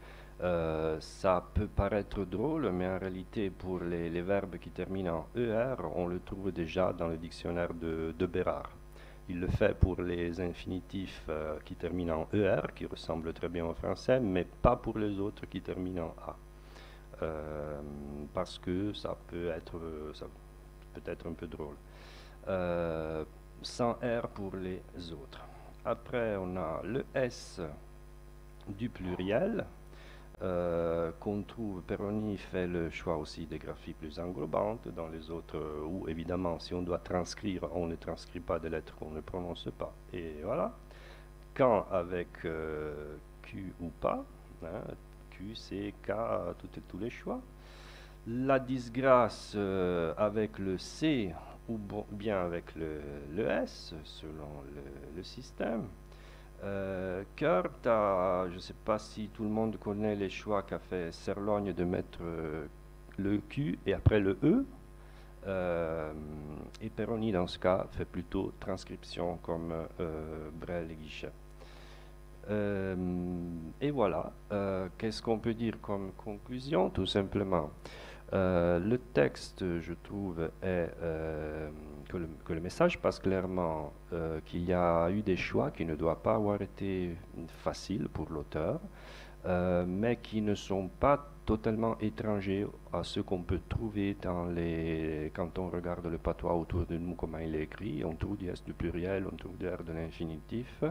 Ça peut paraître drôle, mais en réalité pour les verbes qui terminent en ER, on le trouve déjà dans le dictionnaire de Bérard. Il le fait pour les infinitifs qui terminent en ER, qui ressemblent très bien au français, mais pas pour les autres qui terminent en A. Parce que ça peut être un peu drôle. Sans R pour les autres. Après, on a le S du pluriel, qu'on trouve, Perroni fait le choix aussi des graphies plus englobantes, dans les autres où évidemment si on doit transcrire, on ne transcrit pas des lettres qu'on ne prononce pas. Et voilà. Quand avec Q ou pas, hein, Q, C, K, tous les choix. La disgrâce avec le C ou bien avec le S, selon le système. Kurt, je ne sais pas si tout le monde connaît les choix qu'a fait Serlogne de mettre le Q et après le E. Et Perroni, dans ce cas, fait plutôt transcription comme Brel et Guichet. Et voilà, qu'est-ce qu'on peut dire comme conclusion? Tout simplement, le texte, je trouve, est que le message passe clairement qu'il y a eu des choix qui ne doivent pas avoir été faciles pour l'auteur, mais qui ne sont pas totalement étrangers à ce qu'on peut trouver quand on regarde le patois autour de nous, comment il est écrit. On trouve du S du pluriel, on trouve du R de l'infinitif,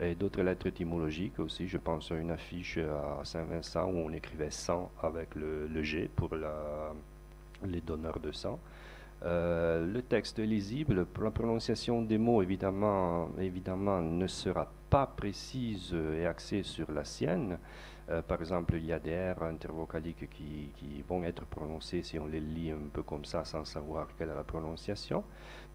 et d'autres lettres étymologiques aussi. Je pense à une affiche à Saint-Vincent où on écrivait 100 avec le G pour les donneurs de sang. Le texte est lisible, la prononciation des mots évidemment ne sera pas précise et axée sur la sienne. Par exemple, il y a des R intervocaliques qui vont être prononcés si on les lit un peu comme ça sans savoir quelle est la prononciation.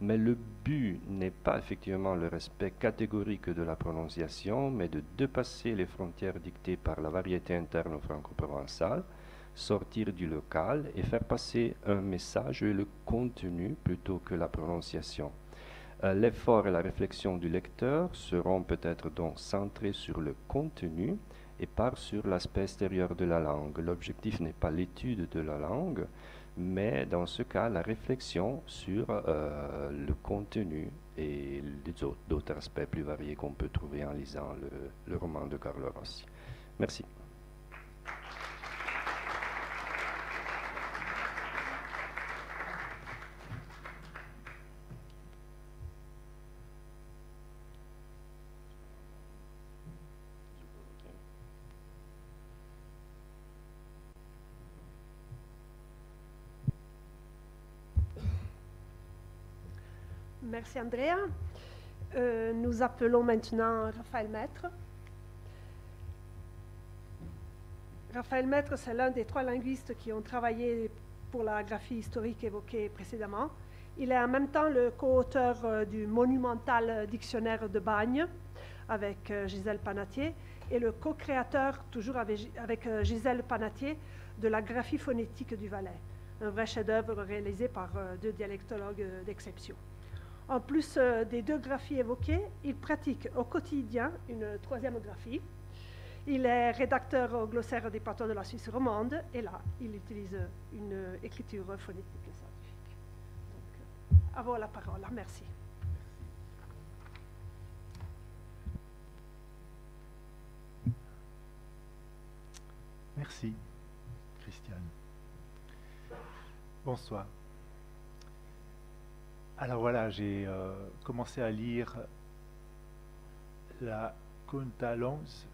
Mais le but n'est pas effectivement le respect catégorique de la prononciation, mais de dépasser les frontières dictées par la variété interne franco-provençale, sortir du local et faire passer un message et le contenu plutôt que la prononciation. L'effort et la réflexion du lecteur seront peut-être donc centrés sur le contenu et pas sur l'aspect extérieur de la langue. L'objectif n'est pas l'étude de la langue, mais dans ce cas, la réflexion sur le contenu et d'autres aspects plus variés qu'on peut trouver en lisant le roman de Carlo Rossi. Merci. Merci Andrea. Nous appelons maintenant Raphaël Maître. Raphaël Maître, c'est l'un des 3 linguistes qui ont travaillé pour la graphie historique évoquée précédemment. Il est en même temps le co-auteur du monumental dictionnaire de Bagne avec Gisèle Panatier et le co-créateur, toujours avec Gisèle Panatier, de la graphie phonétique du Valais, un vrai chef-d'œuvre réalisé par 2 dialectologues d'exception. En plus des 2 graphies évoquées, il pratique au quotidien une 3e graphie. Il est rédacteur au glossaire des patois de la Suisse romande et là, il utilise une écriture phonétique et scientifique. Donc, à vous la parole. Merci. Merci, Christiane. Bonsoir. Alors voilà, j'ai commencé à lire la Conta Lons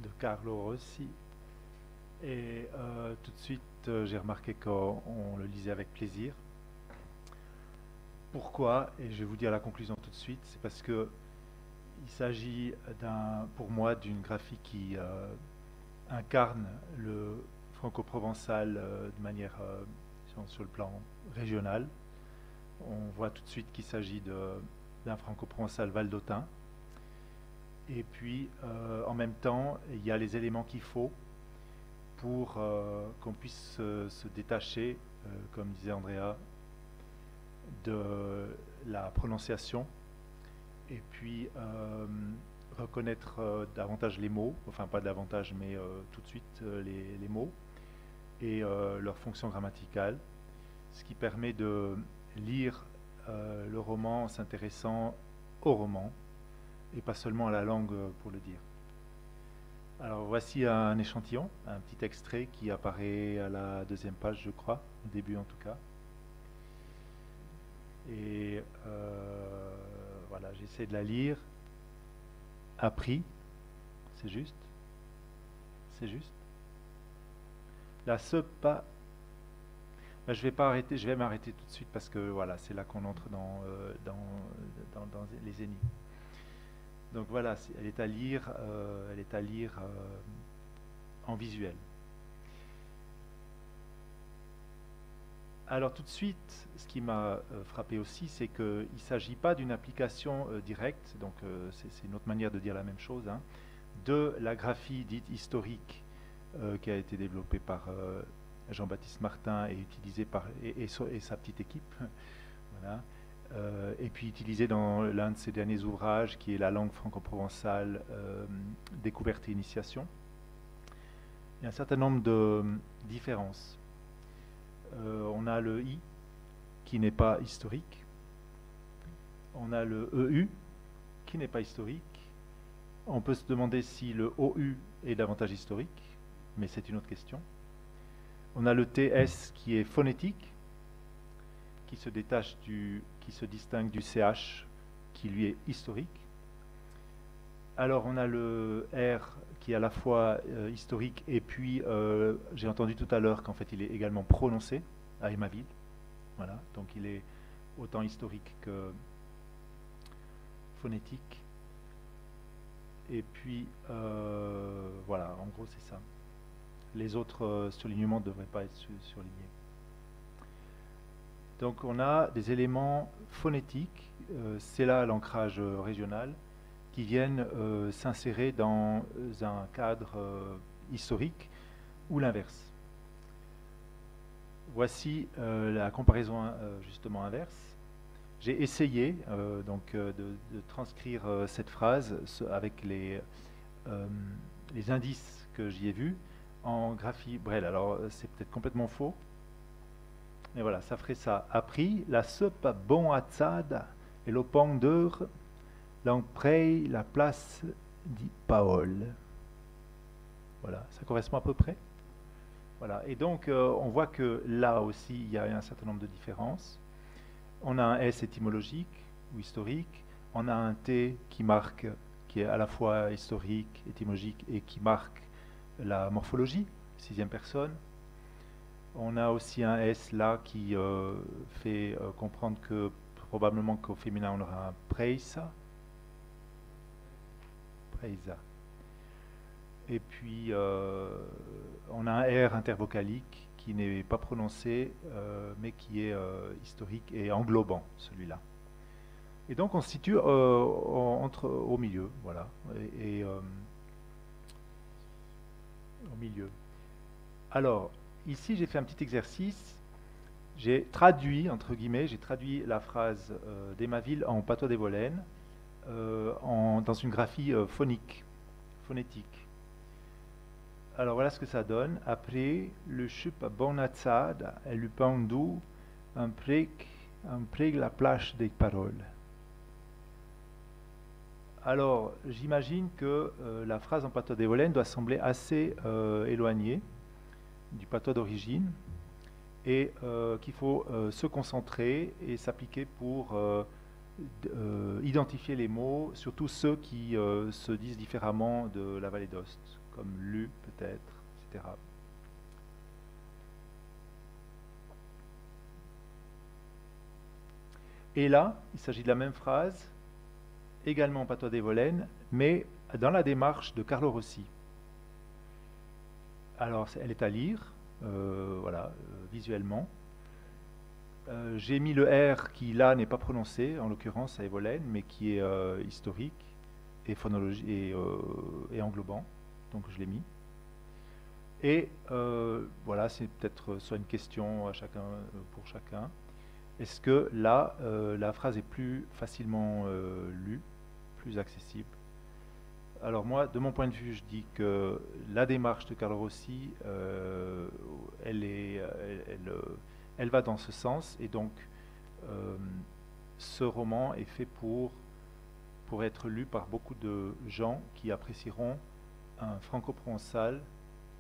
de Carlo Rossi et tout de suite j'ai remarqué qu'on le lisait avec plaisir. Pourquoi? Et je vais vous dire la conclusion tout de suite. C'est parce que il s'agit pour moi d'une graphie qui incarne le franco-provençal de manière sur le plan régional. On voit tout de suite qu'il s'agit d'un franco-provençal valdotin. Et puis, en même temps, il y a les éléments qu'il faut pour qu'on puisse se détacher, comme disait Andrea, de la prononciation et puis reconnaître davantage les mots, enfin pas davantage, mais tout de suite les mots et leur fonction grammaticale, ce qui permet de lire le roman en s'intéressant au roman et pas seulement à la langue pour le dire. Alors voici un échantillon, un petit extrait qui apparaît à la 2e page, je crois, au début en tout cas. Et voilà, j'essaie de la lire. Appris, c'est juste. C'est juste. La se pas. Ben, je vais pas arrêter, je vais m'arrêter tout de suite parce que voilà, c'est là qu'on entre dans les énigmes. Donc voilà, elle est à lire en visuel. Alors tout de suite, ce qui m'a frappé aussi, c'est qu'il ne s'agit pas d'une application directe, donc c'est une autre manière de dire la même chose, hein, de la graphie dite historique qui a été développée par Jean-Baptiste Martin et utilisée par et sa petite équipe, voilà. Et puis utilisée dans l'un de ses derniers ouvrages qui est la langue franco-provençale, découverte et initiation. Il y a un certain nombre de différences. On a le I qui n'est pas historique. On a le EU qui n'est pas historique. On peut se demander si le OU est davantage historique, mais c'est une autre question. On a le TS qui est phonétique, qui se distingue du CH qui lui est historique. Alors on a le R qui est à la fois historique et puis j'ai entendu tout à l'heure qu'en fait il est également prononcé à Emaville. Voilà, donc il est autant historique que phonétique. Et puis voilà, en gros c'est ça. Les autres surlignements ne devraient pas être surlignés. Donc on a des éléments phonétiques, c'est là l'ancrage régional, qui viennent s'insérer dans un cadre historique ou l'inverse. Voici la comparaison justement inverse. J'ai essayé de transcrire cette phrase avec les indices que j'y ai vus en graphie Braille. Alors c'est peut-être complètement faux, mais voilà, ça ferait ça. Appris la soupe bon atzad et le pont d'heure, l'emprei la place di Paol. Voilà, ça correspond à peu près. Voilà, et donc on voit que là aussi il y a un certain nombre de différences. On a un S étymologique ou historique, on a un T qui marque, qui est à la fois historique, étymologique et qui marque la morphologie, sixième personne. On a aussi un S là qui fait comprendre que probablement qu'au féminin on aura un preisa. Et puis on a un R intervocalique qui n'est pas prononcé, mais qui est historique et englobant, celui-là. Et donc on se situe au milieu, voilà, et au milieu. Alors, ici j'ai fait un petit exercice, j'ai traduit, entre guillemets, j'ai traduit la phrase d'Emaville en patois des Volaines dans une graphie phonétique. Alors voilà ce que ça donne. Après le chup à bonatzad et le pandou, un preg la plage des paroles. Alors j'imagine que la phrase en patois des Volaines doit sembler assez éloignée du patois d'origine et qu'il faut se concentrer et s'appliquer pour identifier les mots, surtout ceux qui se disent différemment de la vallée d'Ost, comme lu peut-être, etc. Et là, il s'agit de la même phrase, également en patois des Volaines, mais dans la démarche de Carlo Rossi. Alors, elle est à lire, voilà, visuellement. J'ai mis le R qui là n'est pas prononcé, en l'occurrence à Evolaine, mais qui est historique et phonologique et englobant, donc je l'ai mis. Et voilà, c'est peut-être soit une question à chacun, pour chacun. Est-ce que là, la phrase est plus facilement lue, plus accessible? Alors moi, de mon point de vue, je dis que la démarche de Carlo Rossi, elle va dans ce sens, et donc ce roman est fait pour être lu par beaucoup de gens qui apprécieront un franco-provençal,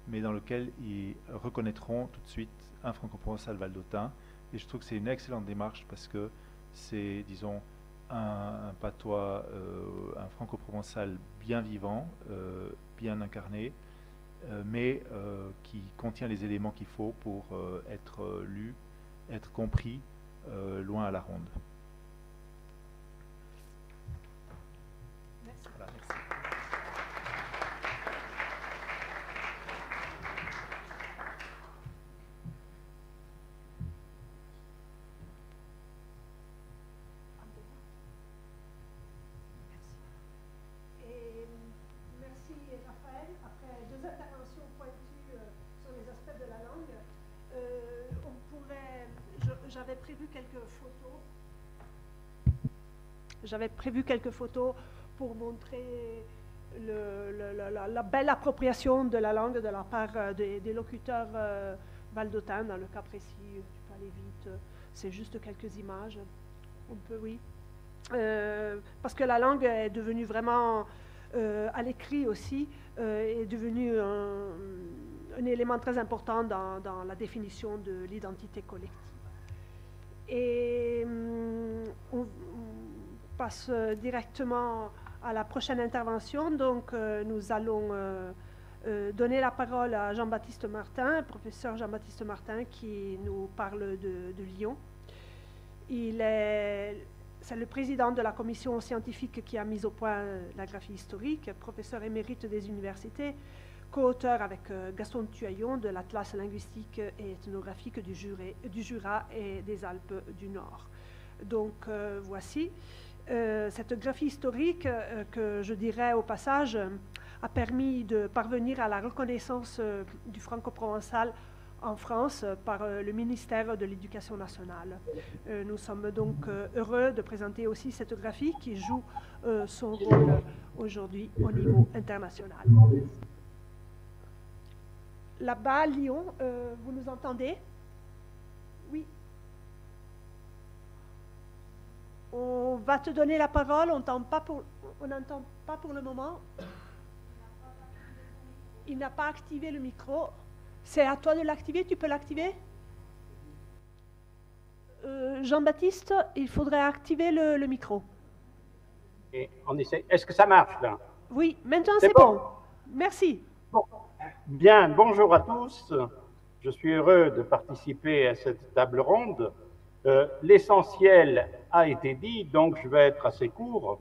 mais dans lequel ils reconnaîtront tout de suite un franco-provençal valdotin. Et je trouve que c'est une excellente démarche parce que c'est, disons, un patois, un franco-provençal bien vivant, bien incarné, mais qui contient les éléments qu'il faut pour être lu, être compris loin à la ronde. Merci. Voilà, merci. Et merci Raphaël. Après deux interventions pointues sur les aspects de la langue, j'avais prévu quelques photos. J'avais prévu quelques photos pour montrer la belle appropriation de la langue de la part des locuteurs valdotins. Dans le cas précis, tu peux aller vite, c'est juste quelques images. On peut, oui. Parce que la langue est devenue vraiment, à l'écrit aussi, est devenue un élément très important dans la définition de l'identité collective. Et on passe directement à la prochaine intervention. Donc, nous allons donner la parole à Jean-Baptiste Martin, professeur Jean-Baptiste Martin, qui nous parle de Lyon. C'est le président de la commission scientifique qui a mis au point la graphie historique, professeur émérite des universités, co-auteur avec Gaston Tuaillon de l'Atlas linguistique et ethnographique du Jura et des Alpes du Nord. Donc voici, cette graphie historique que je dirais au passage a permis de parvenir à la reconnaissance du franco-provençal en France par le ministère de l'Éducation nationale. Nous sommes donc heureux de présenter aussi cette graphie qui joue son rôle aujourd'hui au niveau international. Là-bas, Lyon, vous nous entendez? Oui. On va te donner la parole, on n'entend pas pour le moment. Il n'a pas activé le micro. C'est à toi de l'activer, tu peux l'activer? Jean-Baptiste, il faudrait activer le micro. Et on essaie. Est-ce que ça marche là? Oui, maintenant c'est bon. Merci. Bon. Bien, bonjour à tous. Je suis heureux de participer à cette table ronde. L'essentiel a été dit, donc je vais être assez court.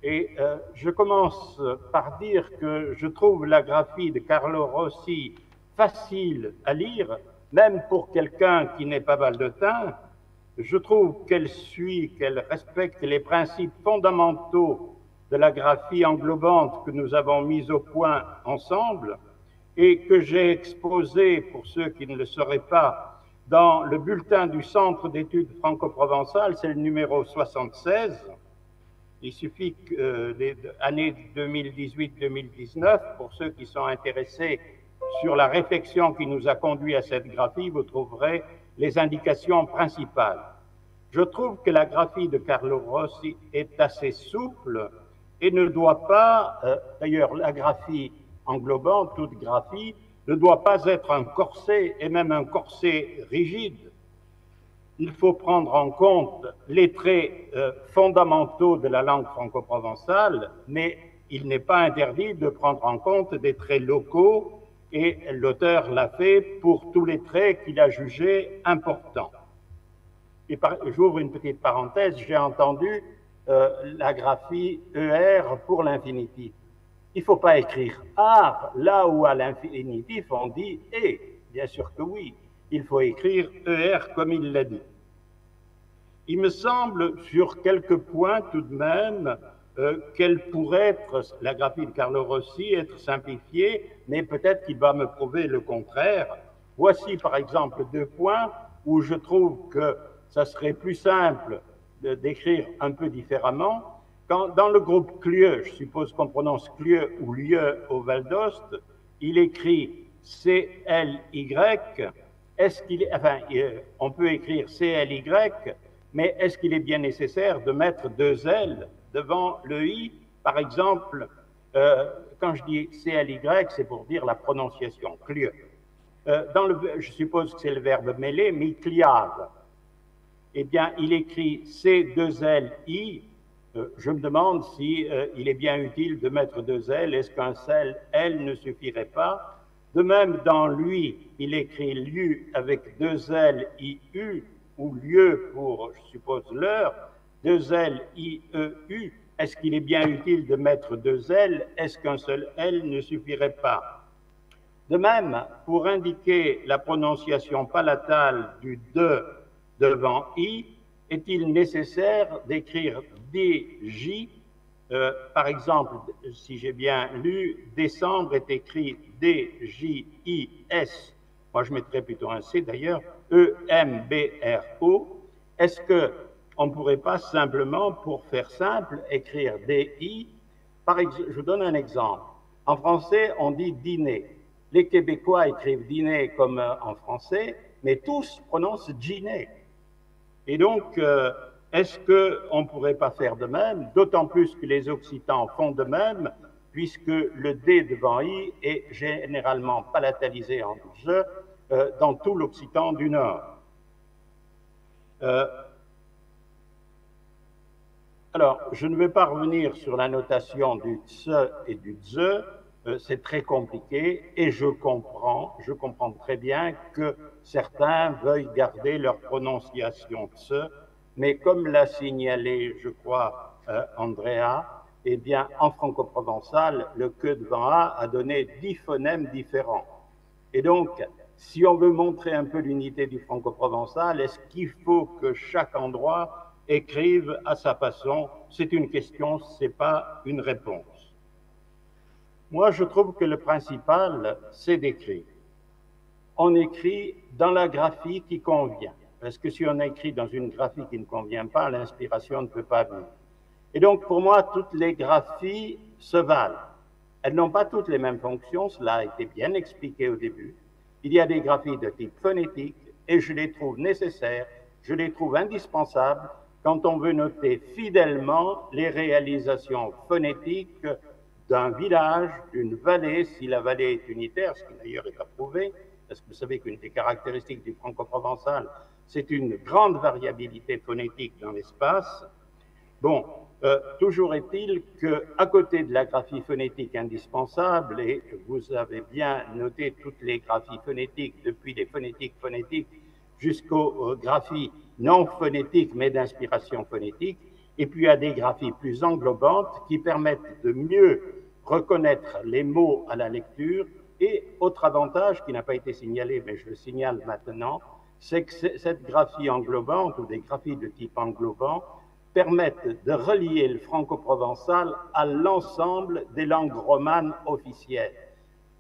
Et je commence par dire que je trouve la graphie de Carlo Rossi facile à lire, même pour quelqu'un qui n'est pas baldotin. Je trouve qu'elle respecte les principes fondamentaux de la graphie englobante que nous avons mis au point ensemble et que j'ai exposé, pour ceux qui ne le sauraient pas, dans le bulletin du Centre d'études franco-provençales, c'est le numéro 76. Il suffit que les années 2018-2019, pour ceux qui sont intéressés sur la réflexion qui nous a conduit à cette graphie, vous trouverez les indications principales. Je trouve que la graphie de Carlo Rossi est assez souple et ne doit pas, d'ailleurs la graphie englobante, toute graphie, ne doit pas être un corset et même un corset rigide. Il faut prendre en compte les traits fondamentaux de la langue franco-provençale, mais il n'est pas interdit de prendre en compte des traits locaux et l'auteur l'a fait pour tous les traits qu'il a jugés importants. Et j'ouvre une petite parenthèse, j'ai entendu la graphie ER pour l'infinitif. Il ne faut pas écrire art là où à l'infinitif on dit et. Bien sûr que oui, il faut écrire ER comme il l'a dit. Il me semble sur quelques points tout de même qu'elle pourrait être, la graphie de Carlo Rossi, être simplifiée, mais peut-être qu'il va me prouver le contraire. Voici par exemple 2 points où je trouve que ça serait plus simple d'écrire un peu différemment. Dans le groupe Clieux, je suppose qu'on prononce Clieux ou Lieu au Val d'Ost, il écrit C-L-Y. On peut écrire C-L-Y, mais est-ce qu'il est bien nécessaire de mettre 2 L devant le I? Par exemple, quand je dis C-L-Y, c'est pour dire la prononciation, Clieux. Je suppose que c'est le verbe mêler, Micliave. Eh bien, il écrit C-2-L-I. Je me demande si il est bien utile de mettre 2 L. Est-ce qu'un seul L ne suffirait pas? De même, dans lui, il écrit lieu avec 2 L, I-U, ou lieu pour, je suppose, l'heure, 2 L, I-E-U. Est-ce qu'il est bien utile de mettre 2 L? Est-ce qu'un seul L ne suffirait pas? De même, pour indiquer la prononciation palatale du de devant I, est-il nécessaire d'écrire DJ? Par exemple, si j'ai bien lu, décembre est écrit D-J-I-S. Moi, je mettrais plutôt un C d'ailleurs, E-M-B-R-O. Est-ce qu'on ne pourrait pas simplement, pour faire simple, écrire D-I? Je vous donne un exemple. En français, on dit dîner. Les Québécois écrivent dîner comme en français, mais tous prononcent dîner. Et donc, est-ce qu'on ne pourrait pas faire de même, d'autant plus que les Occitans font de même, puisque le D devant I est généralement palatalisé en je dans tout l'Occitan du Nord. Alors, je ne vais pas revenir sur la notation du tse et du ze, c'est très compliqué et je comprends très bien que certains veuillent garder leur prononciation tse, mais comme l'a signalé, je crois, Andrea, eh bien, en franco-provençal, le que devant a donné 10 phonèmes différents. Et donc, si on veut montrer un peu l'unité du franco-provençal, est-ce qu'il faut que chaque endroit écrive à sa façon? C'est une question, ce n'est pas une réponse. Moi, je trouve que le principal, c'est d'écrire. On écrit dans la graphie qui convient, parce que si on écrit dans une graphie qui ne convient pas, l'inspiration ne peut pas venir. Et donc, pour moi, toutes les graphies se valent. Elles n'ont pas toutes les mêmes fonctions, cela a été bien expliqué au début. Il y a des graphies de type phonétique et je les trouve nécessaires, je les trouve indispensables quand on veut noter fidèlement les réalisations phonétiques d'un village, d'une vallée, si la vallée est unitaire, ce qui d'ailleurs est approuvé, parce que vous savez qu'une des caractéristiques du franco-provençal, c'est une grande variabilité phonétique dans l'espace. Bon, toujours est-il qu'à côté de la graphie phonétique indispensable, et vous avez bien noté toutes les graphies phonétiques, depuis les phonétiques jusqu'aux graphies non phonétiques mais d'inspiration phonétique, et puis à des graphies plus englobantes qui permettent de mieux reconnaître les mots à la lecture. Et autre avantage qui n'a pas été signalé, mais je le signale maintenant, c'est que cette graphie englobante ou des graphies de type englobant permettent de relier le franco-provençal à l'ensemble des langues romanes officielles.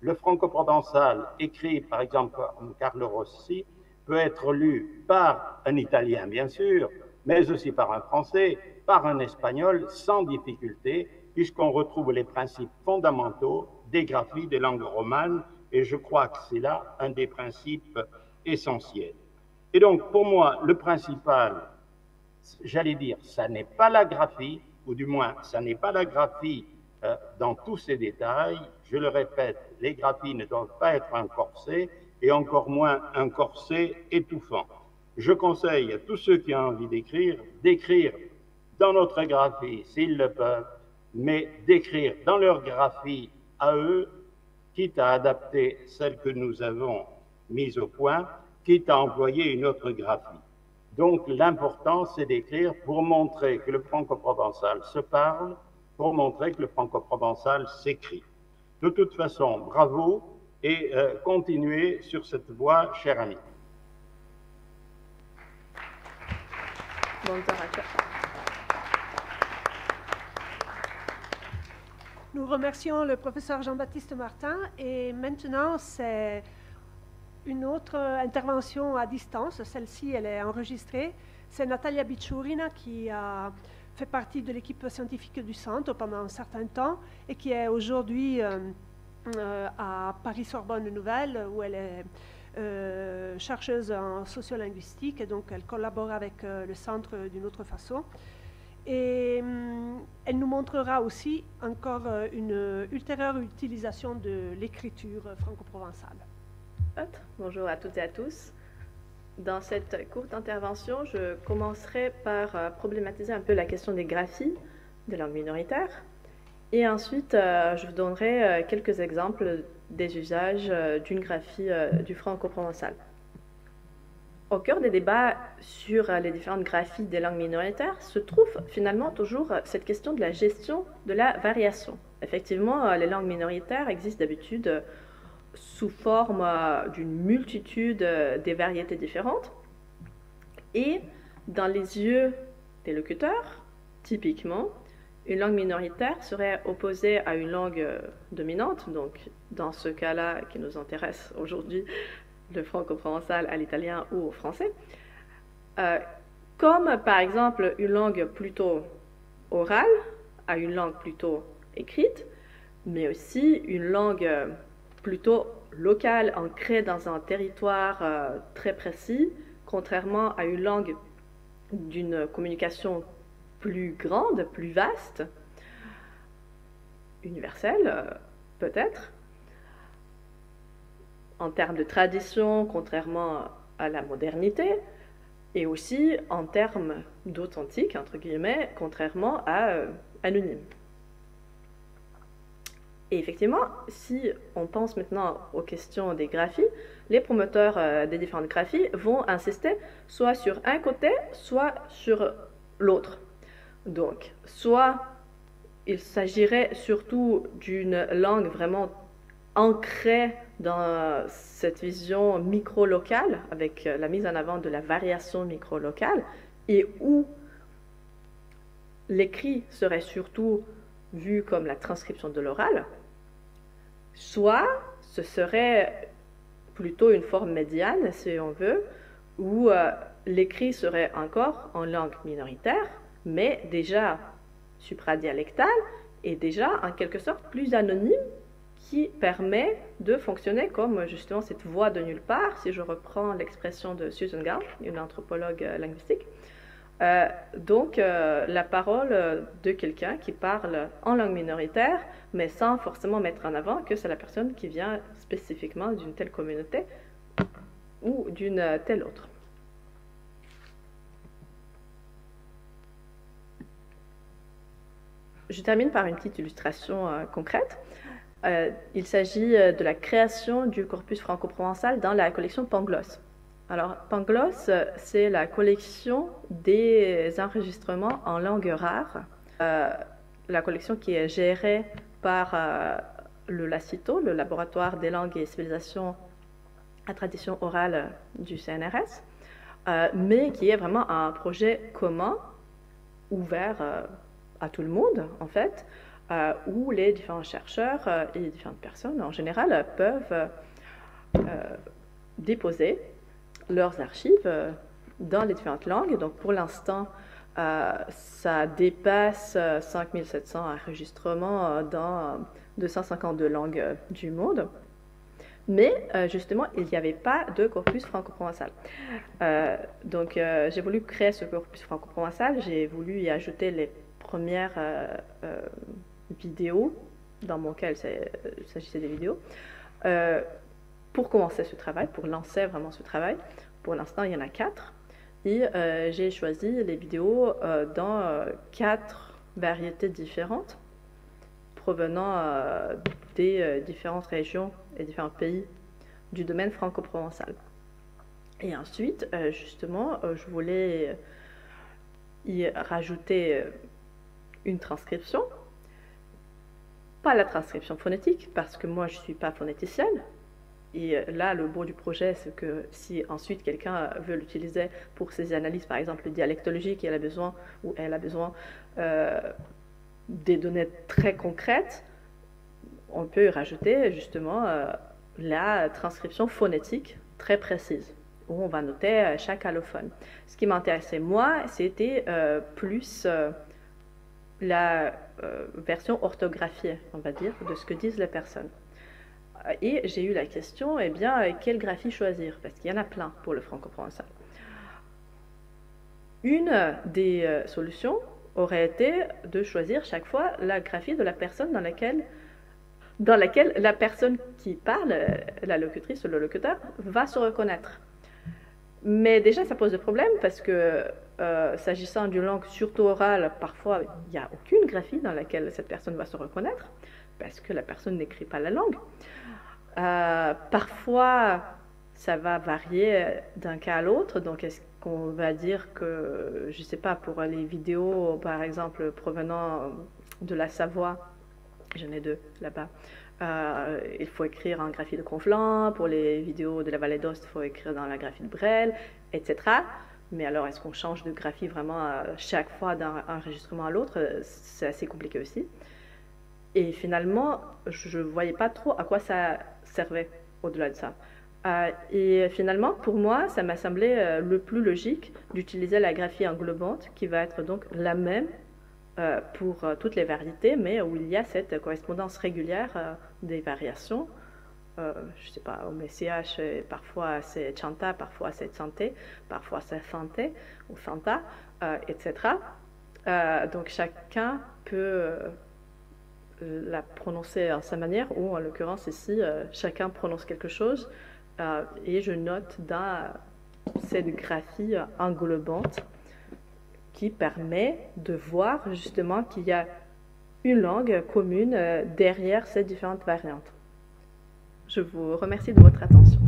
Le franco-provençal, écrit par exemple par Carlo Rossi, peut être lu par un Italien, bien sûr, mais aussi par un Français, par un Espagnol, sans difficulté, puisqu'on retrouve les principes fondamentaux des graphies des langues romanes, et je crois que c'est là un des principes essentiels. Et donc, pour moi, le principal, j'allais dire, ça n'est pas la graphie, ou du moins, ça n'est pas la graphie dans tous ses détails. Je le répète, les graphies ne doivent pas être un corset, et encore moins un corset étouffant. Je conseille à tous ceux qui ont envie d'écrire dans notre graphie, s'ils le peuvent, mais d'écrire dans leur graphie à eux, quitte à adapter celle que nous avons mise au point, quitte à employer une autre graphie. Donc l'important, c'est d'écrire pour montrer que le franco-provençal se parle, pour montrer que le franco-provençal s'écrit. De toute façon, bravo et continuez sur cette voie, cher ami. Bonsoir à toi. Nous remercions le professeur Jean-Baptiste Martin et maintenant c'est une autre intervention à distance. Celle-ci, elle est enregistrée. C'est Natalia Bicciurina qui a fait partie de l'équipe scientifique du Centre pendant un certain temps et qui est aujourd'hui à Paris-Sorbonne Nouvelle où elle est chercheuse en sociolinguistique et donc elle collabore avec le Centre d'une autre façon. Et elle nous montrera aussi encore une ultérieure utilisation de l'écriture franco-provençale. Bonjour à toutes et à tous. Dans cette courte intervention, je commencerai par problématiser un peu la question des graphies des langues minoritaires. Et ensuite, je vous donnerai quelques exemples des usages d'une graphie du franco-provençal. Au cœur des débats sur les différentes graphies des langues minoritaires se trouve finalement toujours cette question de la gestion de la variation. Effectivement, les langues minoritaires existent d'habitude sous forme d'une multitude des variétés différentes. Et dans les yeux des locuteurs, typiquement, une langue minoritaire serait opposée à une langue dominante, donc dans ce cas-là qui nous intéresse aujourd'hui, le franco-provençal à l'italien ou au français, comme par exemple une langue plutôt orale à une langue plutôt écrite, mais aussi une langue plutôt locale, ancrée dans un territoire très précis, contrairement à une langue d'une communication plus grande, plus vaste, universelle peut-être, en termes de tradition, contrairement à la modernité, et aussi en termes d'authentique, entre guillemets, contrairement à anonyme. Et effectivement, si on pense maintenant aux questions des graphies, les promoteurs des différentes graphies vont insister soit sur un côté, soit sur l'autre. Donc, soit il s'agirait surtout d'une langue vraiment ancrée dans cette vision micro-locale, avec la mise en avant de la variation micro-locale, et où l'écrit serait surtout vu comme la transcription de l'oral, soit ce serait plutôt une forme médiane, si on veut, où l'écrit serait encore en langue minoritaire, mais déjà supradialectale et déjà en quelque sorte plus anonyme, qui permet de fonctionner comme justement cette voix de nulle part, si je reprends l'expression de Susan Gall, une anthropologue linguistique. Donc, la parole de quelqu'un qui parle en langue minoritaire, mais sans forcément mettre en avant que c'est la personne qui vient spécifiquement d'une telle communauté ou d'une telle autre. Je termine par une petite illustration concrète. Il s'agit de la création du corpus franco-provençal dans la collection Pangloss. Alors, Pangloss, c'est la collection des enregistrements en langue rare, la collection qui est gérée par le LACITO, le Laboratoire des langues et civilisations à tradition orale du CNRS, mais qui est vraiment un projet commun, ouvert à tout le monde, en fait, où les différents chercheurs et les différentes personnes, en général, peuvent déposer leurs archives dans les différentes langues. Donc, pour l'instant, ça dépasse 5700 enregistrements dans 252 langues du monde. Mais justement, il n'y avait pas de corpus franco-provençal. Donc, j'ai voulu créer ce corpus franco-provençal. J'ai voulu y ajouter les premières vidéos, dans mon cas, il s'agissait des vidéos, pour commencer ce travail, pour lancer vraiment ce travail. Pour l'instant, il y en a 4. Et j'ai choisi les vidéos dans 4 variétés différentes, provenant des différentes régions et différents pays du domaine franco-provençal. Et ensuite, justement, je voulais y rajouter une transcription. Pas la transcription phonétique, parce que moi, je ne suis pas phonéticienne. Et là, le beau du projet, c'est que si ensuite quelqu'un veut l'utiliser pour ses analyses, par exemple dialectologiques, et elle a besoin des données très concrètes, on peut y rajouter justement la transcription phonétique très précise, où on va noter chaque allophone. Ce qui m'intéressait, moi, c'était plus la version orthographiée, on va dire, de ce que disent les personnes. Et j'ai eu la question, eh bien, quelle graphie choisir? Parce qu'il y en a plein pour le franco-provençal. Une des solutions aurait été de choisir chaque fois la graphie de la personne dans laquelle la personne qui parle, la locutrice ou le locuteur, va se reconnaître. Mais déjà, ça pose des problèmes parce que, s'agissant d'une langue surtout orale, parfois, il n'y a aucune graphie dans laquelle cette personne va se reconnaître parce que la personne n'écrit pas la langue. Parfois, ça va varier d'un cas à l'autre. Donc, est-ce qu'on va dire que, je ne sais pas, pour les vidéos, par exemple, provenant de la Savoie, j'en ai 2 là-bas, il faut écrire en graphie de Conflans. Pour les vidéos de la Vallée d'Aoste, il faut écrire dans la graphie de Brel, etc. Mais alors, est-ce qu'on change de graphie vraiment à chaque fois d'un enregistrement à l'autre? C'est assez compliqué aussi. Et finalement, je ne voyais pas trop à quoi ça servait au-delà de ça. Et finalement, pour moi, ça m'a semblé le plus logique d'utiliser la graphie englobante, qui va être donc la même pour toutes les variétés, mais où il y a cette correspondance régulière des variations. Je ne sais pas, au MCH, parfois c'est Chanta, parfois c'est Santé, parfois c'est Fanté ou Fanta, etc. Donc chacun peut la prononcer à sa manière, ou en l'occurrence ici, chacun prononce quelque chose, et je note dans cette graphie englobante qui permet de voir justement qu'il y a une langue commune derrière ces différentes variantes. Je vous remercie de votre attention.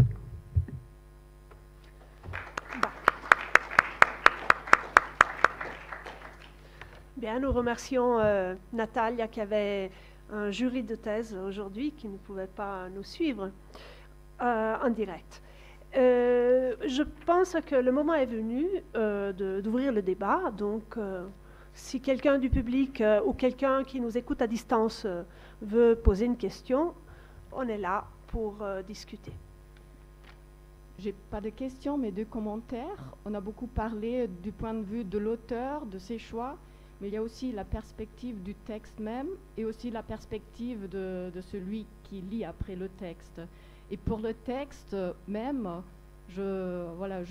Bien, nous remercions Natalia qui avait un jury de thèse aujourd'hui qui ne pouvait pas nous suivre en direct. Je pense que le moment est venu d'ouvrir le débat. Donc, si quelqu'un du public ou quelqu'un qui nous écoute à distance veut poser une question, on est là pour discuter. J'ai pas de questions, mais de commentaires. On a beaucoup parlé du point de vue de l'auteur, de ses choix, mais il y a aussi la perspective du texte même et aussi la perspective de celui qui lit après le texte. Et pour le texte même, je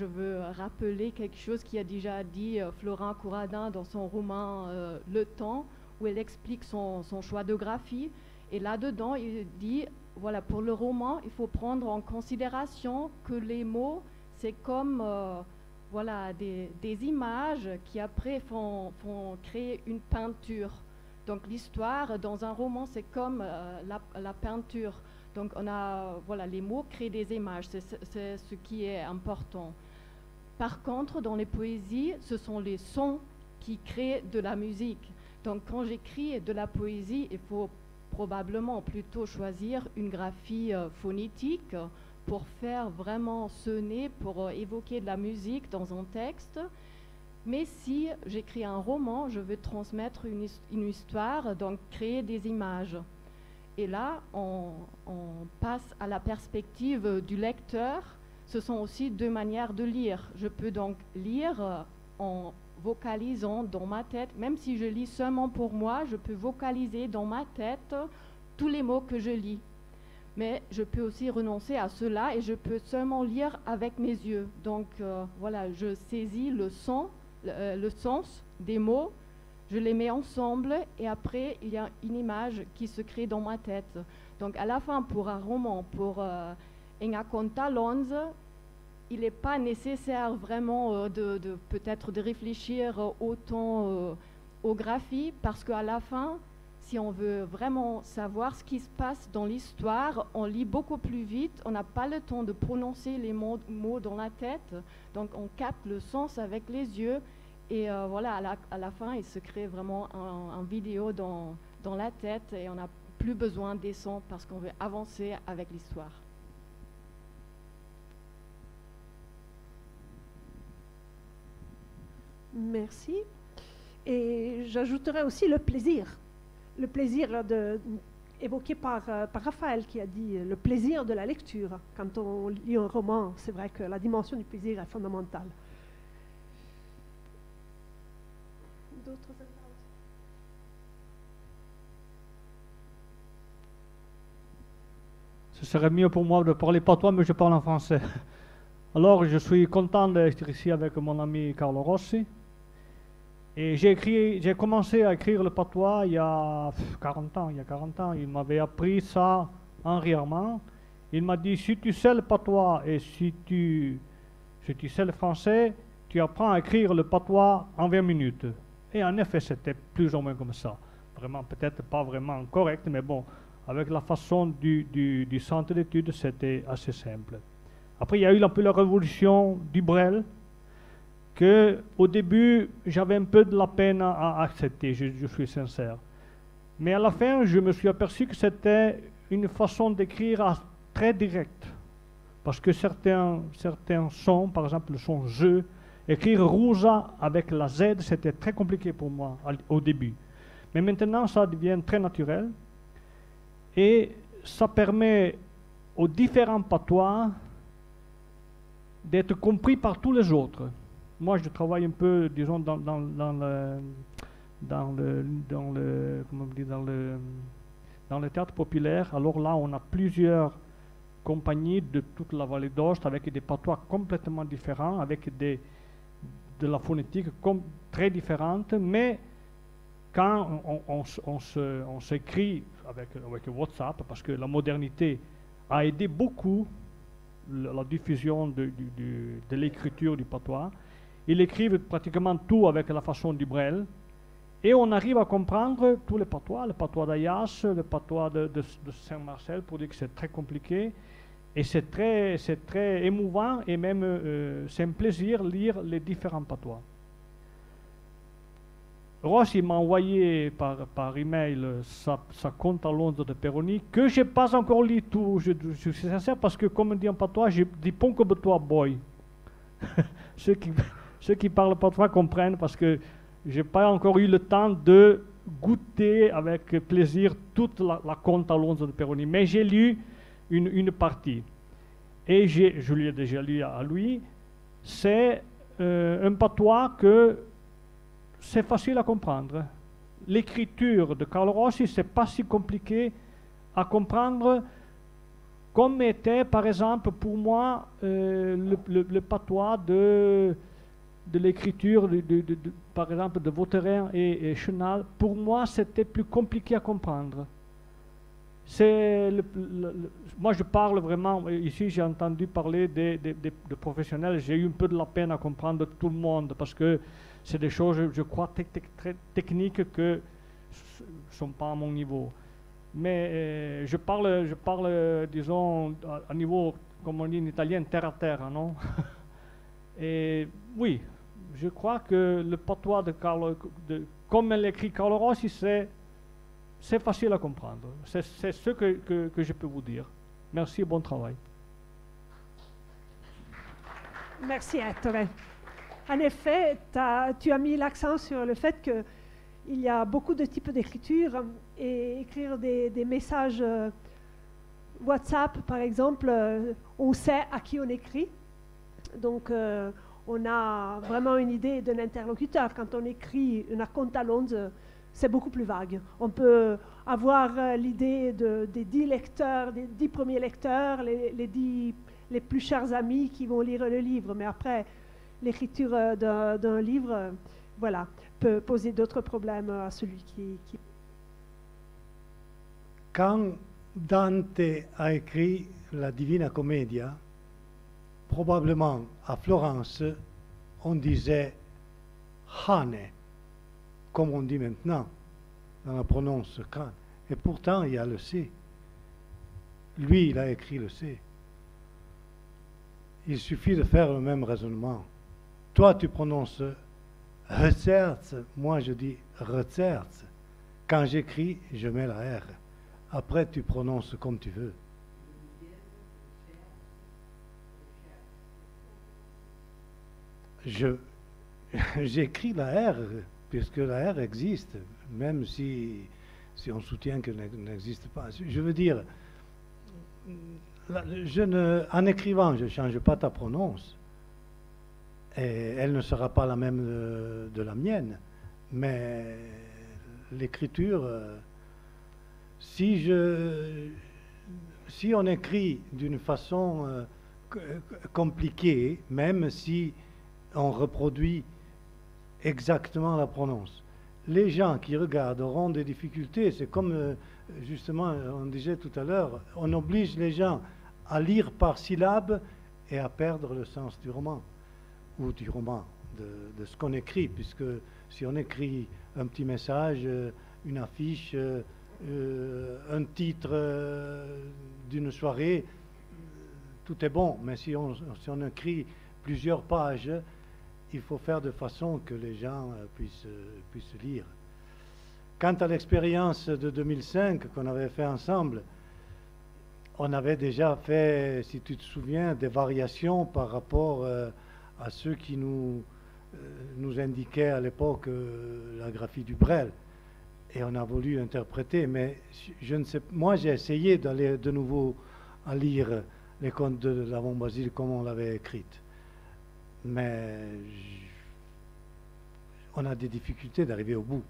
veux rappeler quelque chose qu'a déjà dit Florent Couradin dans son roman Le Temps, où elle explique son choix de graphie. Et là-dedans, il dit, voilà, pour le roman, il faut prendre en considération que les mots, c'est comme des images qui après font créer une peinture. Donc l'histoire, dans un roman, c'est comme la peinture. Donc on a, les mots créent des images, c'est ce qui est important. Par contre, dans les poésies, ce sont les sons qui créent de la musique. Donc quand j'écris de la poésie, il faut probablement plutôt choisir une graphie phonétique pour faire vraiment sonner, pour évoquer de la musique dans un texte. Mais si j'écris un roman, je veux transmettre une histoire, donc créer des images. Et là, on passe à la perspective du lecteur. Ce sont aussi deux manières de lire. Je peux donc lire en vocalisant dans ma tête, même si je lis seulement pour moi, je peux vocaliser dans ma tête tous les mots que je lis. Mais je peux aussi renoncer à cela et je peux seulement lire avec mes yeux. Donc je saisis le sens des mots, je les mets ensemble et après il y a une image qui se crée dans ma tête. Donc à la fin, pour un roman, pour Inga Conta Lonze, il n'est pas nécessaire vraiment peut-être de réfléchir autant aux graphies, parce qu'à la fin, si on veut vraiment savoir ce qui se passe dans l'histoire, on lit beaucoup plus vite, on n'a pas le temps de prononcer les mots dans la tête, donc on capte le sens avec les yeux, et à la fin, il se crée vraiment un vidéo dans la tête, et on n'a plus besoin des sons parce qu'on veut avancer avec l'histoire. Merci. Et j'ajouterais aussi le plaisir évoqué par Raphaël, qui a dit le plaisir de la lecture. Quand on lit un roman, c'est vrai que la dimension du plaisir est fondamentale. D'autres interventions? Ce serait mieux pour moi de parler patois, mais je parle en français. Alors, je suis content d'être ici avec mon ami Carlo Rossi. Et j'ai commencé à écrire le patois il y a 40 ans. Il m'avait appris ça entièrement. Il m'a dit, si tu sais le patois et si tu sais le français, tu apprends à écrire le patois en 20 minutes. Et en effet, c'était plus ou moins comme ça. Vraiment, peut-être pas vraiment correct, mais bon, avec la façon du centre d'études, c'était assez simple. Après, il y a eu un peu la révolution du Brel, que au début, j'avais un peu de la peine à accepter, je suis sincère. Mais à la fin, je me suis aperçu que c'était une façon d'écrire très directe. Parce que certains sons, par exemple le son « je », écrire « rousa » avec la Z, c'était très compliqué pour moi au début. Mais maintenant, ça devient très naturel. Et ça permet aux différents patois d'être compris par tous les autres. Moi, je travaille un peu, disons, dans le théâtre populaire. Alors là, on a plusieurs compagnies de toute la vallée d'Aoste avec des patois complètement différents, avec de la phonétique très différente. Mais quand on s'écrit avec WhatsApp, parce que la modernité a aidé beaucoup la diffusion de l'écriture du patois. Ils écrivent pratiquement tout avec la façon du Brel. Et on arrive à comprendre tous les patois, le patois d'Ayas, le patois de Saint-Marcel, pour dire que c'est très compliqué. Et c'est très émouvant et même c'est un plaisir de lire les différents patois. Ross, il m'a envoyé par email sa compte à Londres de Peroni, que je n'ai pas encore lu tout, je suis sincère, parce que comme on dit en patois, je dis pas que toi boy. ceux qui parlent patois comprennent, parce que je n'ai pas encore eu le temps de goûter avec plaisir toute la compte à Londres de Peroni, mais j'ai lu une partie. Et je l'ai déjà lu à lui. C'est un patois que c'est facile à comprendre. L'écriture de Carlo Rossi, c'est pas si compliqué à comprendre comme était, par exemple, pour moi, le patois de l'écriture, par exemple, de Vautrin et Chenal. Pour moi, c'était plus compliqué à comprendre. Moi, je parle vraiment, ici j'ai entendu parler de professionnels, j'ai eu un peu de la peine à comprendre tout le monde, parce que c'est des choses, je crois, très techniques que ne sont pas à mon niveau. Mais je parle, disons, à niveau, comme on dit en italien, terre à terre, non? Et oui, je crois que le patois comme l'écrit Carlo Rossi, c'est facile à comprendre. C'est ce que je peux vous dire. Merci et bon travail. Merci, Ettore. En effet, tu as mis l'accent sur le fait qu'il y a beaucoup de types d'écriture et écrire des messages WhatsApp, par exemple, on sait à qui on écrit. Donc, on a vraiment une idée d'un interlocuteur. Quand on écrit une compte à Londres, c'est beaucoup plus vague. On peut avoir l'idée des 10 lecteurs, des 10 premiers lecteurs, les plus chers amis qui vont lire le livre. Mais après, l'écriture d'un livre, voilà, peut poser d'autres problèmes à celui qui... Quand Dante a écrit la Divina Commedia, probablement à Florence, on disait « Hane », comme on dit maintenant, dans la prononce crâne. Et pourtant, il y a le C. Lui, il a écrit le C. Il suffit de faire le même raisonnement. Toi, tu prononces Rezerz, moi je dis Rezerz. Quand j'écris, je mets la R. Après, tu prononces comme tu veux. J'écris la R, puisque la R existe, même si on soutient qu'elle n'existe pas. Je veux dire, en écrivant, je ne change pas ta prononce, et elle ne sera pas la même de la mienne, mais l'écriture, si on écrit d'une façon compliquée, même si on reproduit exactement la prononce, les gens qui regardent auront des difficultés. C'est comme, justement, on disait tout à l'heure, on oblige les gens à lire par syllabe et à perdre le sens du roman, ou du roman, de ce qu'on écrit, puisque si on écrit un petit message, une affiche, un titre d'une soirée, tout est bon, mais si on écrit plusieurs pages, il faut faire de façon que les gens puissent lire. Quant à l'expérience de 2005 qu'on avait fait ensemble, on avait déjà fait, si tu te souviens, des variations par rapport à ceux qui nous indiquaient à l'époque la graphie du Brel. Et on a voulu interpréter, mais je ne sais, moi j'ai essayé d'aller de nouveau à lire les contes de l'Avon Basile comme on l'avait écrite. Mais on a des difficultés d'arriver au bout,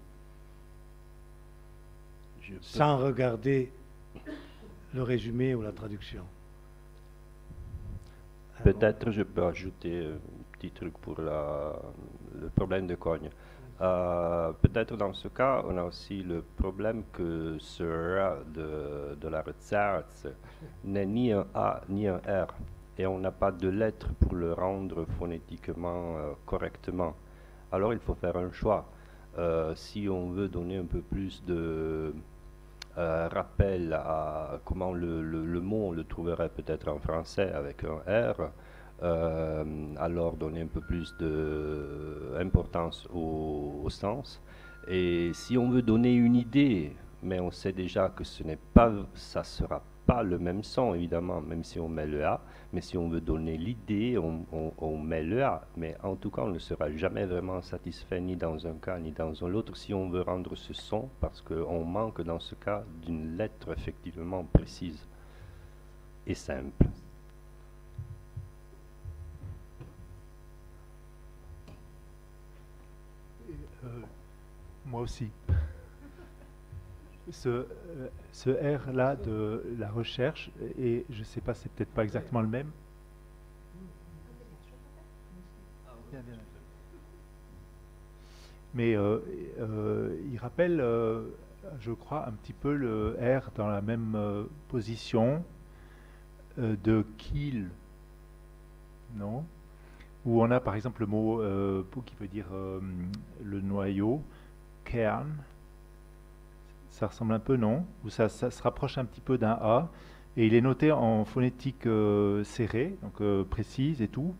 sans regarder le résumé ou la traduction. Peut-être je peux ajouter un petit truc pour le problème de cogne. Peut-être dans ce cas, on a aussi le problème que ce R de la Rezerz n'est ni un A ni un R. et on n'a pas de lettres pour le rendre phonétiquement correctement. Alors il faut faire un choix. Si on veut donner un peu plus de rappel à comment le mot on le trouverait peut-être en français avec un R, alors donner un peu plus d'importance au sens. Et si on veut donner une idée, mais on sait déjà que ça sera pas le même son évidemment, même si on met le A, mais si on veut donner l'idée, on met le A. Mais en tout cas, on ne sera jamais vraiment satisfait ni dans un cas ni dans l'autre si on veut rendre ce son, parce qu'on manque dans ce cas d'une lettre effectivement précise et simple. Moi aussi. Ce R-là de la recherche, et je ne sais pas, c'est peut-être pas exactement le même. Mais il rappelle, je crois, un petit peu le R dans la même position de kill, non? Où on a par exemple le mot qui veut dire le noyau, kern. Ça ressemble un peu, non? Ou ça se rapproche un petit peu d'un A, et il est noté en phonétique serrée, donc précise et tout.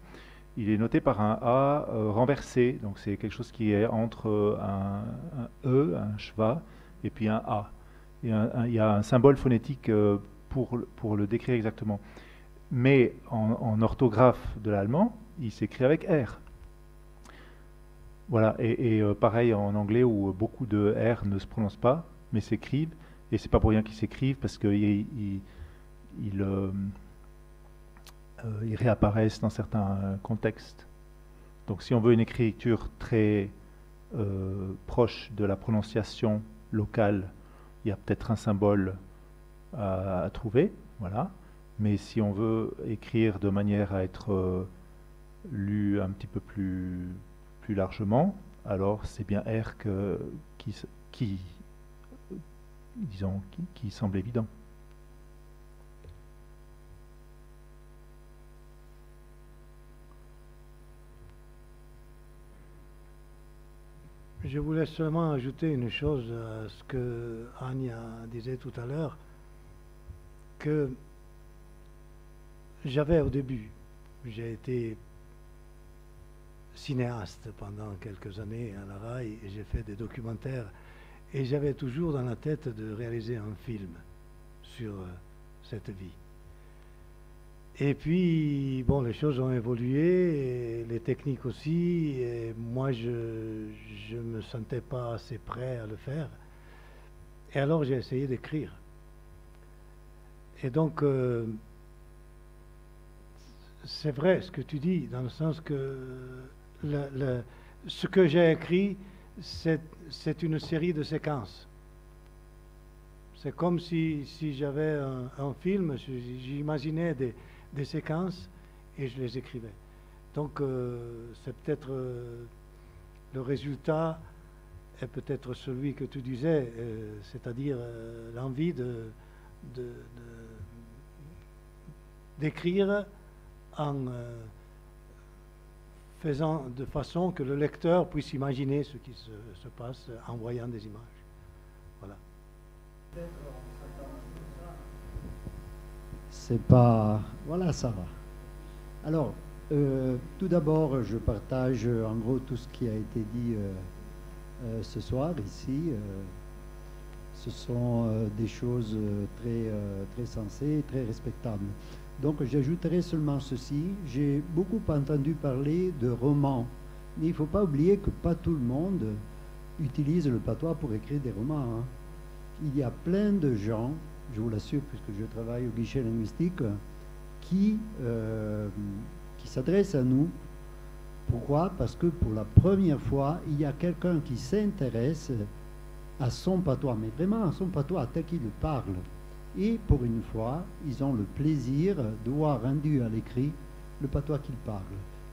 Il est noté par un A renversé, donc c'est quelque chose qui est entre un E, un schwa, et puis un A. Et il y a un symbole phonétique pour le décrire exactement. Mais en orthographe de l'allemand, il s'écrit avec R. Voilà, et pareil en anglais où beaucoup de R ne se prononcent pas, mais s'écrivent, et c'est pas pour rien qu'ils s'écrivent, parce qu'ils réapparaissent dans certains contextes. Donc si on veut une écriture très proche de la prononciation locale, il y a peut-être un symbole à trouver, voilà. Mais si on veut écrire de manière à être lu un petit peu plus largement, alors c'est bien R qui semble évident. Je voulais seulement ajouter une chose à ce que Anya disait tout à l'heure, que j'avais au début, j'ai été cinéaste pendant quelques années à la RAI et j'ai fait des documentaires et j'avais toujours dans la tête de réaliser un film sur cette vie. Et puis, bon, les choses ont évolué, et les techniques aussi, et moi je ne me sentais pas assez prêt à le faire. Et alors j'ai essayé d'écrire. Et donc, c'est vrai ce que tu dis, dans le sens que ce que j'ai écrit, c'est une série de séquences. C'est comme si j'avais un film, j'imaginais des séquences et je les écrivais. Donc c'est peut-être le résultat est peut-être celui que tu disais, c'est-à-dire l'envie d'écrire en faisant de façon que le lecteur puisse imaginer ce qui se passe en voyant des images. Voilà. C'est pas... Voilà, ça va. Alors, tout d'abord, je partage en gros tout ce qui a été dit ce soir ici. Ce sont des choses très sensées et très respectables. Donc, j'ajouterai seulement ceci. J'ai beaucoup entendu parler de romans. Mais il ne faut pas oublier que pas tout le monde utilise le patois pour écrire des romans. Hein. Il y a plein de gens, je vous l'assure, puisque je travaille au guichet linguistique, qui s'adressent à nous. Pourquoi? Parce que pour la première fois, il y a quelqu'un qui s'intéresse à son patois, mais vraiment à son patois, tel qu'il le parle. Et pour une fois, ils ont le plaisir de voir rendu à l'écrit le patois qu'ils parlent.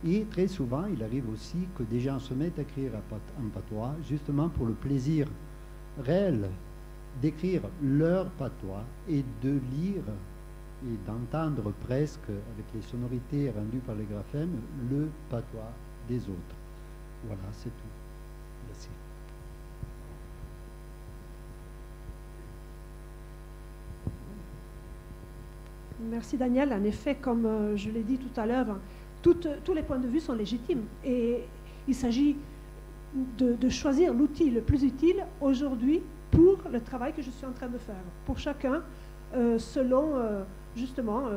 Et très souvent, il arrive aussi que des gens se mettent à écrire en patois, justement pour le plaisir réel d'écrire leur patois et de lire et d'entendre presque, avec les sonorités rendues par les graphèmes, le patois des autres. Voilà, c'est tout. Merci. Merci Daniel. En effet, comme je l'ai dit tout à l'heure, tous les points de vue sont légitimes et il s'agit de choisir l'outil le plus utile aujourd'hui pour le travail que je suis en train de faire. Pour chacun, selon justement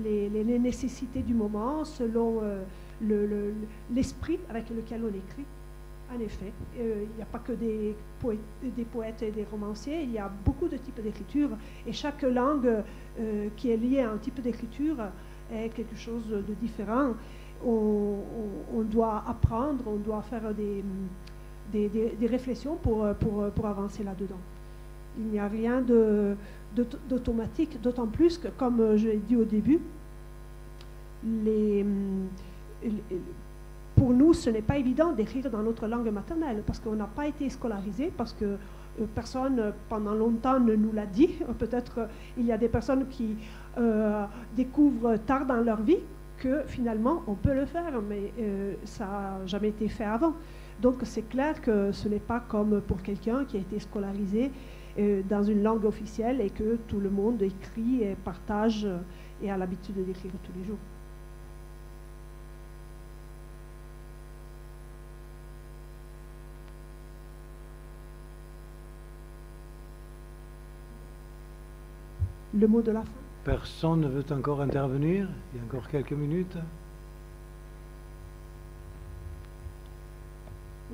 les nécessités du moment, selon l'esprit avec lequel on écrit. En effet, il n'y a pas que des poètes et des romanciers, il y a beaucoup de types d'écriture et chaque langue qui est liée à un type d'écriture est quelque chose de différent. On doit apprendre, on doit faire des réflexions pour avancer là-dedans. Il n'y a rien d'automatique, d'autant plus que, comme je l'ai dit au début, pour nous, ce n'est pas évident d'écrire dans notre langue maternelle parce qu'on n'a pas été scolarisé, parce que personne pendant longtemps ne nous l'a dit. Peut-être il y a des personnes qui découvrent tard dans leur vie que finalement on peut le faire, mais ça n'a jamais été fait avant. Donc c'est clair que ce n'est pas comme pour quelqu'un qui a été scolarisé dans une langue officielle et que tout le monde écrit et partage et a l'habitude d'écrire tous les jours. Le mot de la fin. Personne ne veut encore intervenir? Il y a encore quelques minutes.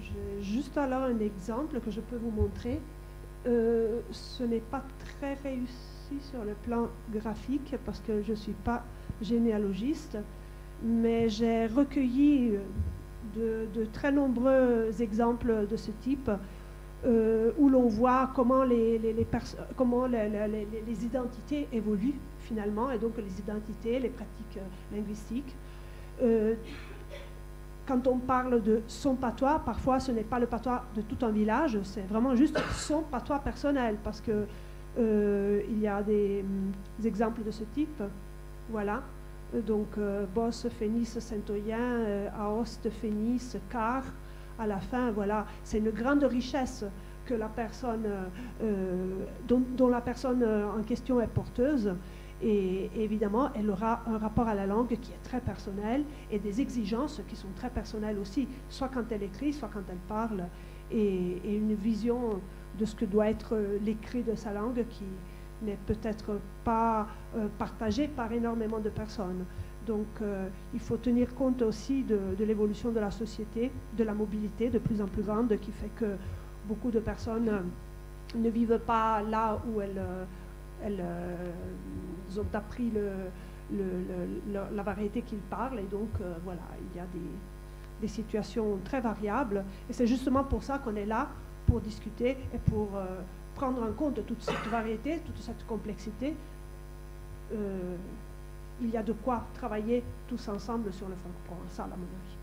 J'ai juste alors un exemple que je peux vous montrer. Ce n'est pas très réussi sur le plan graphique parce que je ne suis pas généalogiste, mais j'ai recueilli de très nombreux exemples de ce type où l'on voit comment les identités évoluent finalement, et donc les identités, les pratiques linguistiques. Quand on parle de son patois, parfois ce n'est pas le patois de tout un village, c'est vraiment juste son patois personnel, parce que il y a des exemples de ce type. Voilà. Donc, Boss, Fénis, Saint-Oyen, Aoste, Fénis, Car, à la fin, voilà. C'est une grande richesse que la personne, dont la personne en question est porteuse. Et évidemment, elle aura un rapport à la langue qui est très personnel et des exigences qui sont très personnelles aussi, soit quand elle écrit, soit quand elle parle, et une vision de ce que doit être l'écrit de sa langue qui n'est peut-être pas partagée par énormément de personnes. Donc, il faut tenir compte aussi de l'évolution de la société, de la mobilité de plus en plus grande qui fait que beaucoup de personnes ne vivent pas là où elles ont appris la variété qu'ils parlent, et donc voilà, il y a des situations très variables, et c'est justement pour ça qu'on est là, pour discuter et pour prendre en compte toute cette variété, toute cette complexité. Il y a de quoi travailler tous ensemble sur le franco-provençal, à mon avis.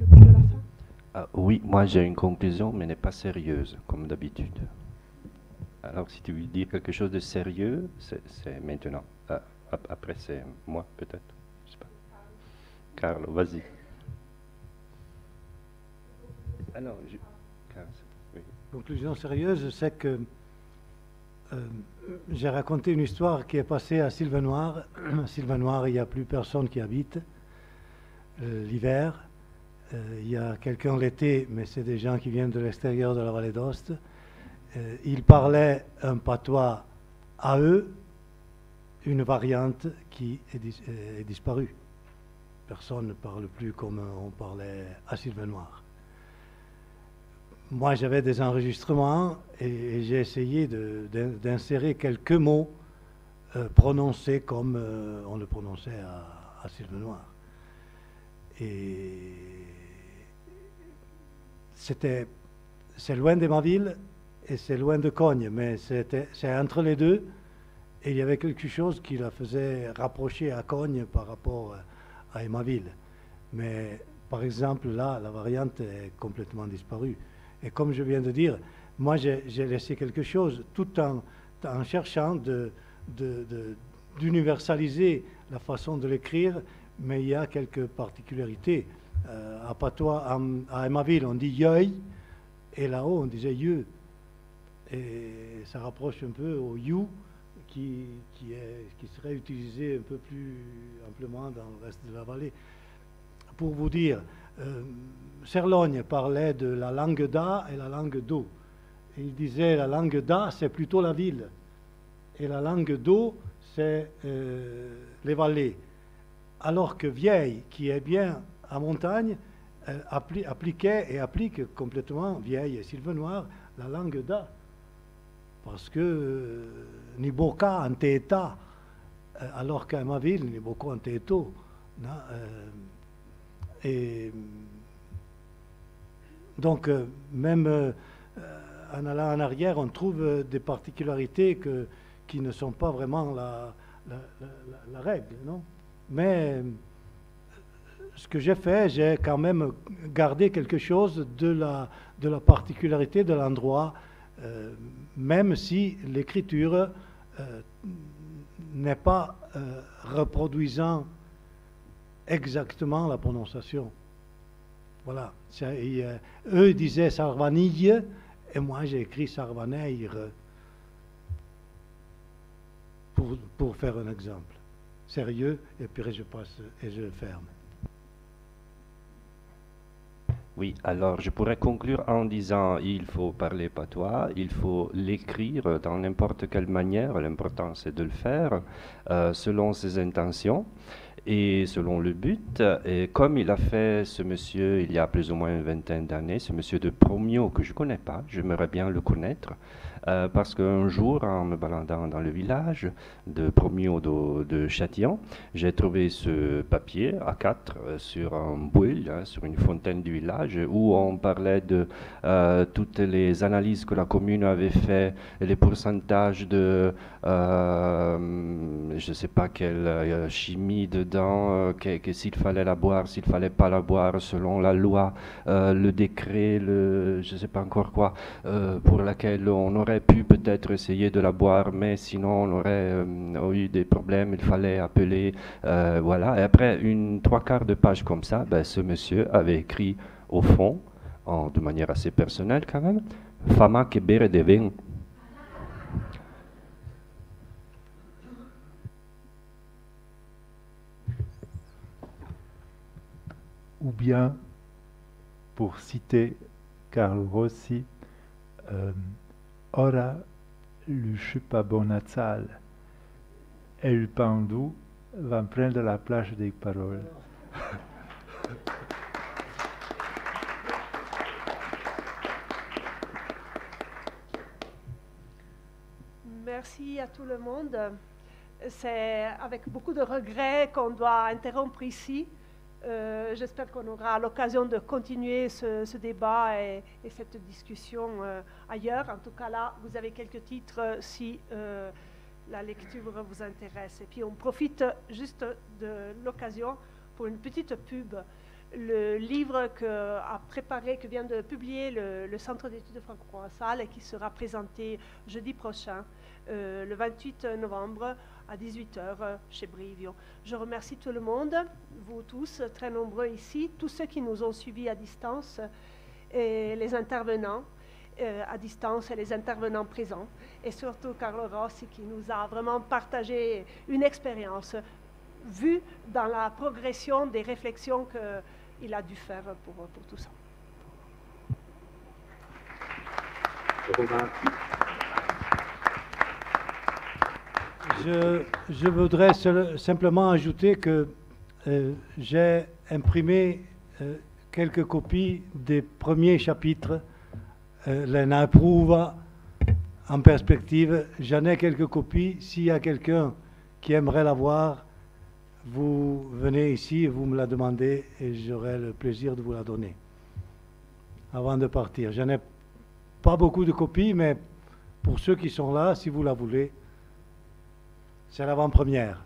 Le mot de la fin. Oui, moi j'ai une conclusion, mais n'est pas sérieuse, comme d'habitude. Alors si tu veux dire quelque chose de sérieux, c'est maintenant. Après c'est moi, peut-être. Je sais pas. Carlo, vas-y. Alors, oui. Conclusion sérieuse, c'est que j'ai raconté une histoire qui est passée à Sylvanoir. À Sylvanoir, il n'y a plus personne qui habite l'hiver. Il y a quelqu'un l'été, mais c'est des gens qui viennent de l'extérieur de la vallée d'Aoste. Ils parlaient un patois à eux, une variante qui est disparue. Personne ne parle plus comme on parlait à Sylvanoir. Moi, j'avais des enregistrements et j'ai essayé d'insérer quelques mots prononcés comme on le prononçait à Sylvanoir. Et c'est loin d'Emaville et c'est loin de Cogne, mais c'est entre les deux, et il y avait quelque chose qui la faisait rapprocher à Cogne par rapport à Emaville. Mais par exemple, là, la variante est complètement disparue. Et comme je viens de dire, moi j'ai laissé quelque chose, tout en cherchant d'universaliser la façon de l'écrire, mais il y a quelques particularités. À Patois, à Emaville, on dit yeuil, et là-haut, on disait yeux. Et ça rapproche un peu au you, qui serait utilisé un peu plus amplement dans le reste de la vallée. Pour vous dire, Serlogne parlait de la langue d'A et la langue d'O. Et il disait la langue d'A, c'est plutôt la ville. Et la langue d'O, c'est les vallées. Alors que Vieille, qui est bien à montagne, appliquait et applique complètement, Vieille et Sylvenoir, la langue d'A. Parce que ni boca en teeta, alors qu'à ma ville, ni beaucoup en teeto. Et donc, même en allant en arrière, on trouve des particularités qui ne sont pas vraiment la règle, non? Mais ce que j'ai fait, j'ai quand même gardé quelque chose de la particularité de l'endroit, même si l'écriture n'est pas reproduisant exactement la prononciation. Voilà. Eux disaient Sarvanille et moi j'ai écrit Sarvaneir pour faire un exemple. Sérieux, et puis je passe et je ferme. Oui, alors je pourrais conclure en disant il faut parler patois, il faut l'écrire dans n'importe quelle manière, l'important c'est de le faire selon ses intentions et selon le but. Et comme il a fait ce monsieur il y a plus ou moins une vingtaine d'années, ce monsieur de Promio que je ne connais pas, j'aimerais bien le connaître. Parce qu'un jour, en me baladant dans le village de Promio de Châtillon, j'ai trouvé ce papier A4 sur un bouille, sur une fontaine du village, où on parlait de toutes les analyses que la commune avait fait, et les pourcentages de, je ne sais pas quelle chimie dedans, que s'il fallait la boire, s'il ne fallait pas la boire, selon la loi, le décret, je ne sais pas encore quoi, pour laquelle on aurait pu peut-être essayer de la boire, mais sinon on aurait eu des problèmes, il fallait appeler, voilà. Et après une 3/4 de page comme ça, ben, ce monsieur avait écrit au fond, de manière assez personnelle quand même, Fama che bere de vin. Ou bien, pour citer Carlo Rossi, ora l'uscipa Bonazzal e il Pandou va prendre la place des paroles. Merci à tout le monde. C'est avec beaucoup de regrets qu'on doit interrompre ici. J'espère qu'on aura l'occasion de continuer ce débat et cette discussion ailleurs. En tout cas, là, vous avez quelques titres si la lecture vous intéresse. Et puis, on profite juste de l'occasion pour une petite pub. Le livre que vient de publier le Centre d'études franco-provençales et qui sera présenté jeudi prochain, le 28 novembre, à 18h chez Brivio. Je remercie tout le monde, vous tous, très nombreux ici, tous ceux qui nous ont suivis à distance, et les intervenants à distance et les intervenants présents, et surtout Carlo Rossi qui nous a vraiment partagé une expérience vue dans la progression des réflexions qu'il a dû faire pour tout ça. Je voudrais simplement ajouter que j'ai imprimé quelques copies des premiers chapitres, les Naprouva en perspective. J'en ai quelques copies. S'il y a quelqu'un qui aimerait la voir, vous venez ici et vous me la demandez et j'aurai le plaisir de vous la donner avant de partir. Je n'ai pas beaucoup de copies, mais pour ceux qui sont là, si vous la voulez, c'est l'avant-première.